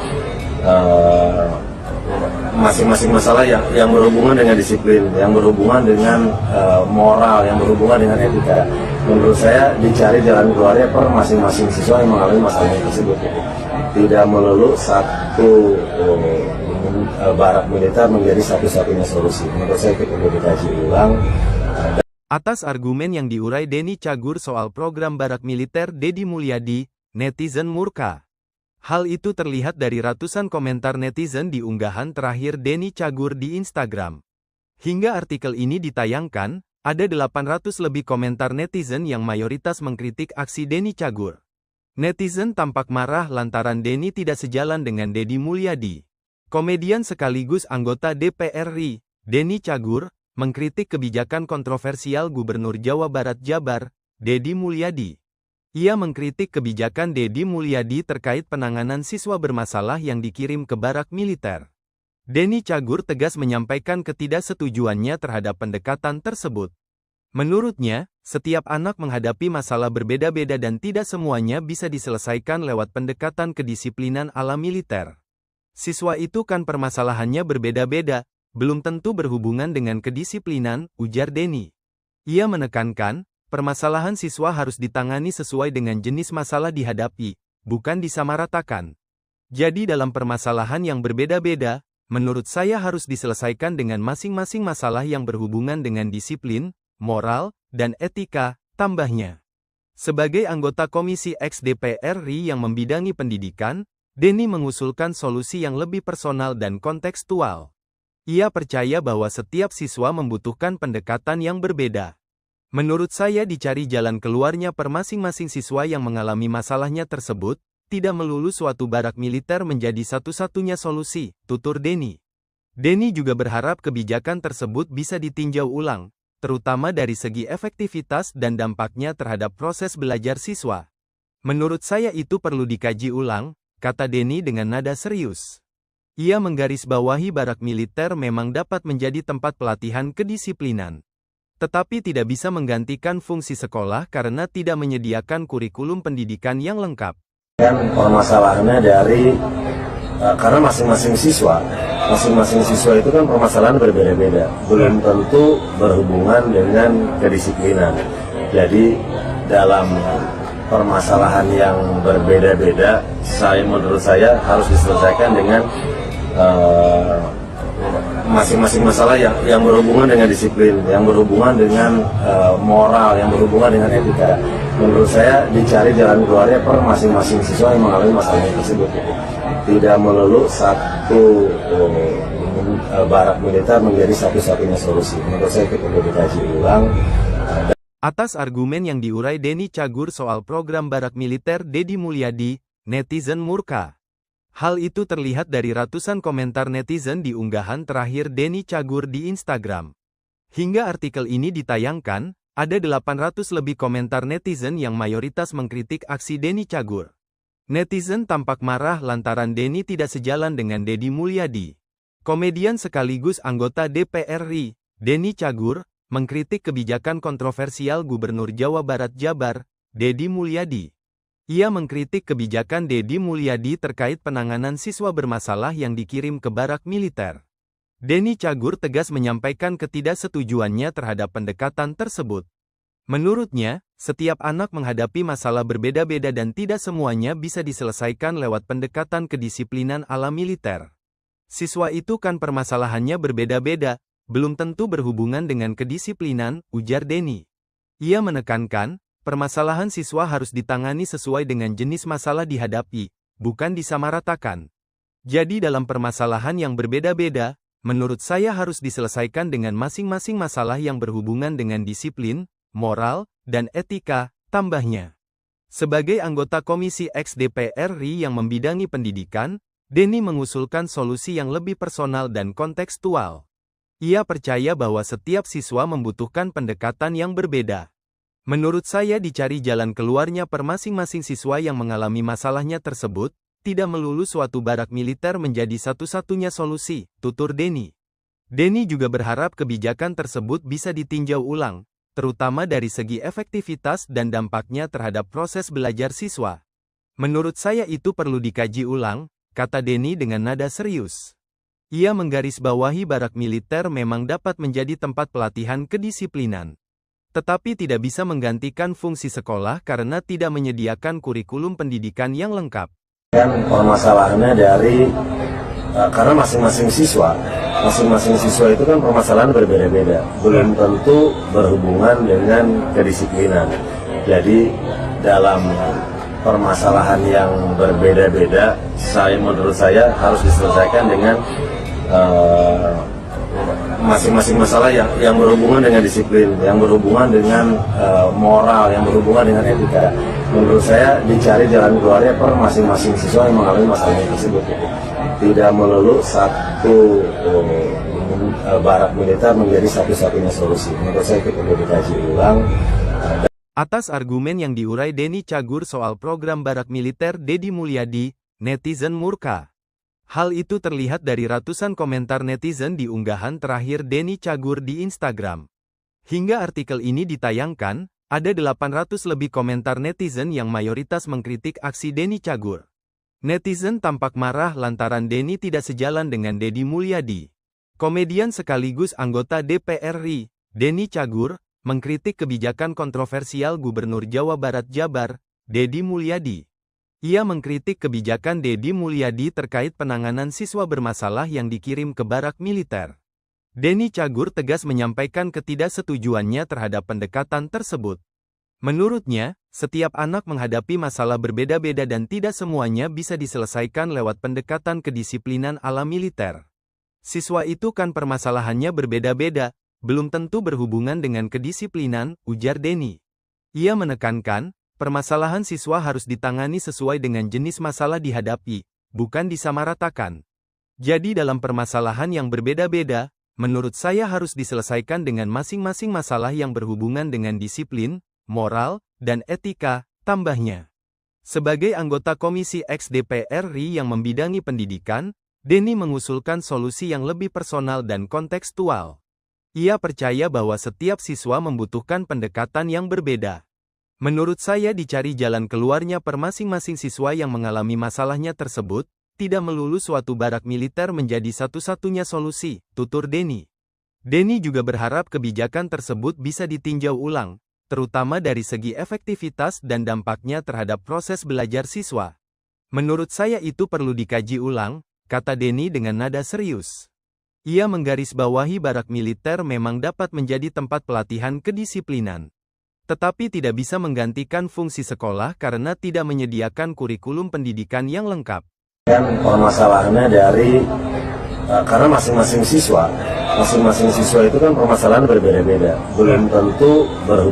masing-masing masalah yang berhubungan dengan disiplin, yang berhubungan dengan moral, yang berhubungan dengan etika. Menurut saya dicari jalan keluarnya per masing-masing siswa yang mengalami masalah tersebut. Tidak melulu satu barak militer menjadi satu-satunya solusi. Menurut saya itu perlu dikaji ulang. Atas argumen yang diurai Denny Cagur soal program barak militer Deddy Mulyadi, netizen murka. Hal itu terlihat dari ratusan komentar netizen di unggahan terakhir Denny Cagur di Instagram. Hingga artikel ini ditayangkan, ada 800 lebih komentar netizen yang mayoritas mengkritik aksi Denny Cagur. Netizen tampak marah lantaran Denny tidak sejalan dengan Deddy Mulyadi. Komedian sekaligus anggota DPR RI, Denny Cagur, mengkritik kebijakan kontroversial Gubernur Jawa Barat Jabar, Deddy Mulyadi. Ia mengkritik kebijakan Deddy Mulyadi terkait penanganan siswa bermasalah yang dikirim ke barak militer. Denny Cagur tegas menyampaikan ketidaksetujuannya terhadap pendekatan tersebut. Menurutnya, setiap anak menghadapi masalah berbeda-beda dan tidak semuanya bisa diselesaikan lewat pendekatan kedisiplinan ala militer. Siswa itu kan permasalahannya berbeda-beda, belum tentu berhubungan dengan kedisiplinan, ujar Denny. Ia menekankan, permasalahan siswa harus ditangani sesuai dengan jenis masalah dihadapi, bukan disamaratakan. Jadi dalam permasalahan yang berbeda-beda, menurut saya harus diselesaikan dengan masing-masing masalah yang berhubungan dengan disiplin, moral, dan etika, tambahnya. Sebagai anggota Komisi X DPR RI yang membidangi pendidikan, Denny mengusulkan solusi yang lebih personal dan kontekstual. Ia percaya bahwa setiap siswa membutuhkan pendekatan yang berbeda. Menurut saya dicari jalan keluarnya per masing-masing siswa yang mengalami masalahnya tersebut, tidak melulu suatu barak militer menjadi satu-satunya solusi, tutur Denny. Denny juga berharap kebijakan tersebut bisa ditinjau ulang, terutama dari segi efektivitas dan dampaknya terhadap proses belajar siswa. Menurut saya itu perlu dikaji ulang, kata Denny dengan nada serius. Ia menggarisbawahi barak militer memang dapat menjadi tempat pelatihan kedisiplinan. Tetapi tidak bisa menggantikan fungsi sekolah karena tidak menyediakan kurikulum pendidikan yang lengkap. Kan permasalahannya karena masing-masing siswa itu kan permasalahan berbeda-beda, belum tentu berhubungan dengan kedisiplinan. Jadi dalam permasalahan yang berbeda-beda, menurut saya harus diselesaikan dengan masing-masing masalah yang berhubungan dengan disiplin, yang berhubungan dengan moral, yang berhubungan dengan etika. Menurut saya dicari jalan keluarnya per masing-masing siswa yang mengalami masalah tersebut. Tidak melulu satu barak militer menjadi satu-satunya solusi. Menurut saya itu perlu dikaji ulang. Atas argumen yang diurai Denny Cagur soal program barak militer Deddy Mulyadi, netizen murka. Hal itu terlihat dari ratusan komentar netizen di unggahan terakhir Denny Cagur di Instagram. Hingga artikel ini ditayangkan, ada 800 lebih komentar netizen yang mayoritas mengkritik aksi Denny Cagur. Netizen tampak marah lantaran Denny tidak sejalan dengan Deddy Mulyadi. Komedian sekaligus anggota DPR RI, Denny Cagur, mengkritik kebijakan kontroversial Gubernur Jawa Barat Jabar, Deddy Mulyadi. Ia mengkritik kebijakan Deddy Mulyadi terkait penanganan siswa bermasalah yang dikirim ke barak militer. Denny Cagur tegas menyampaikan ketidaksetujuannya terhadap pendekatan tersebut. Menurutnya, setiap anak menghadapi masalah berbeda-beda dan tidak semuanya bisa diselesaikan lewat pendekatan kedisiplinan ala militer. Siswa itu kan permasalahannya berbeda-beda, belum tentu berhubungan dengan kedisiplinan, ujar Denny. Ia menekankan, permasalahan siswa harus ditangani sesuai dengan jenis masalah dihadapi, bukan disamaratakan. Jadi dalam permasalahan yang berbeda-beda, menurut saya harus diselesaikan dengan masing-masing masalah yang berhubungan dengan disiplin, moral, dan etika, tambahnya. Sebagai anggota Komisi X DPR RI yang membidangi pendidikan, Denny mengusulkan solusi yang lebih personal dan kontekstual. Ia percaya bahwa setiap siswa membutuhkan pendekatan yang berbeda. Menurut saya dicari jalan keluarnya per masing-masing siswa yang mengalami masalahnya tersebut, tidak melulu suatu barak militer menjadi satu-satunya solusi, tutur Denny. Denny juga berharap kebijakan tersebut bisa ditinjau ulang, terutama dari segi efektivitas dan dampaknya terhadap proses belajar siswa. Menurut saya itu perlu dikaji ulang, kata Denny dengan nada serius. Ia menggarisbawahi barak militer memang dapat menjadi tempat pelatihan kedisiplinan. Tetapi tidak bisa menggantikan fungsi sekolah karena tidak menyediakan kurikulum pendidikan yang lengkap. Dan permasalahannya karena masing-masing siswa itu kan permasalahan berbeda-beda. Belum tentu berhubungan dengan kedisiplinan. Jadi dalam permasalahan yang berbeda-beda, menurut saya harus diselesaikan dengan masing-masing masalah yang berhubungan dengan disiplin, yang berhubungan dengan moral, yang berhubungan dengan etika. Menurut saya dicari jalan keluarnya per masing-masing siswa yang mengalami masalah tersebut. Tidak melulu satu barak militer menjadi satu-satunya solusi. Menurut saya itu perlu dikaji ulang. Atas argumen yang diurai Denny Cagur soal program barak militer Deddy Mulyadi, netizen murka. Hal itu terlihat dari ratusan komentar netizen di unggahan terakhir Denny Cagur di Instagram. Hingga artikel ini ditayangkan, ada 800 lebih komentar netizen yang mayoritas mengkritik aksi Denny Cagur. Netizen tampak marah lantaran Denny tidak sejalan dengan Deddy Mulyadi. Komedian sekaligus anggota DPR RI, Denny Cagur, mengkritik kebijakan kontroversial Gubernur Jawa Barat Jabar, Deddy Mulyadi. Ia mengkritik kebijakan Deddy Mulyadi terkait penanganan siswa bermasalah yang dikirim ke barak militer. Denny Cagur tegas menyampaikan ketidaksetujuannya terhadap pendekatan tersebut. Menurutnya, setiap anak menghadapi masalah berbeda-beda dan tidak semuanya bisa diselesaikan lewat pendekatan kedisiplinan ala militer. Siswa itu kan permasalahannya berbeda-beda, belum tentu berhubungan dengan kedisiplinan, ujar Denny. Ia menekankan, permasalahan siswa harus ditangani sesuai dengan jenis masalah dihadapi, bukan disamaratakan. Jadi dalam permasalahan yang berbeda-beda, menurut saya harus diselesaikan dengan masing-masing masalah yang berhubungan dengan disiplin, moral, dan etika, tambahnya. Sebagai anggota Komisi X DPR RI yang membidangi pendidikan, Denny mengusulkan solusi yang lebih personal dan kontekstual. Ia percaya bahwa setiap siswa membutuhkan pendekatan yang berbeda. Menurut saya dicari jalan keluarnya per masing-masing siswa yang mengalami masalahnya tersebut, tidak melulu suatu barak militer menjadi satu-satunya solusi, tutur Denny. Denny juga berharap kebijakan tersebut bisa ditinjau ulang, terutama dari segi efektivitas dan dampaknya terhadap proses belajar siswa. Menurut saya itu perlu dikaji ulang, kata Denny dengan nada serius. Ia menggarisbawahi barak militer memang dapat menjadi tempat pelatihan kedisiplinan. Tetapi tidak bisa menggantikan fungsi sekolah karena tidak menyediakan kurikulum pendidikan yang lengkap. Dan permasalahannya karena masing-masing siswa itu kan permasalahan berbeda-beda. Belum tentu berhubungan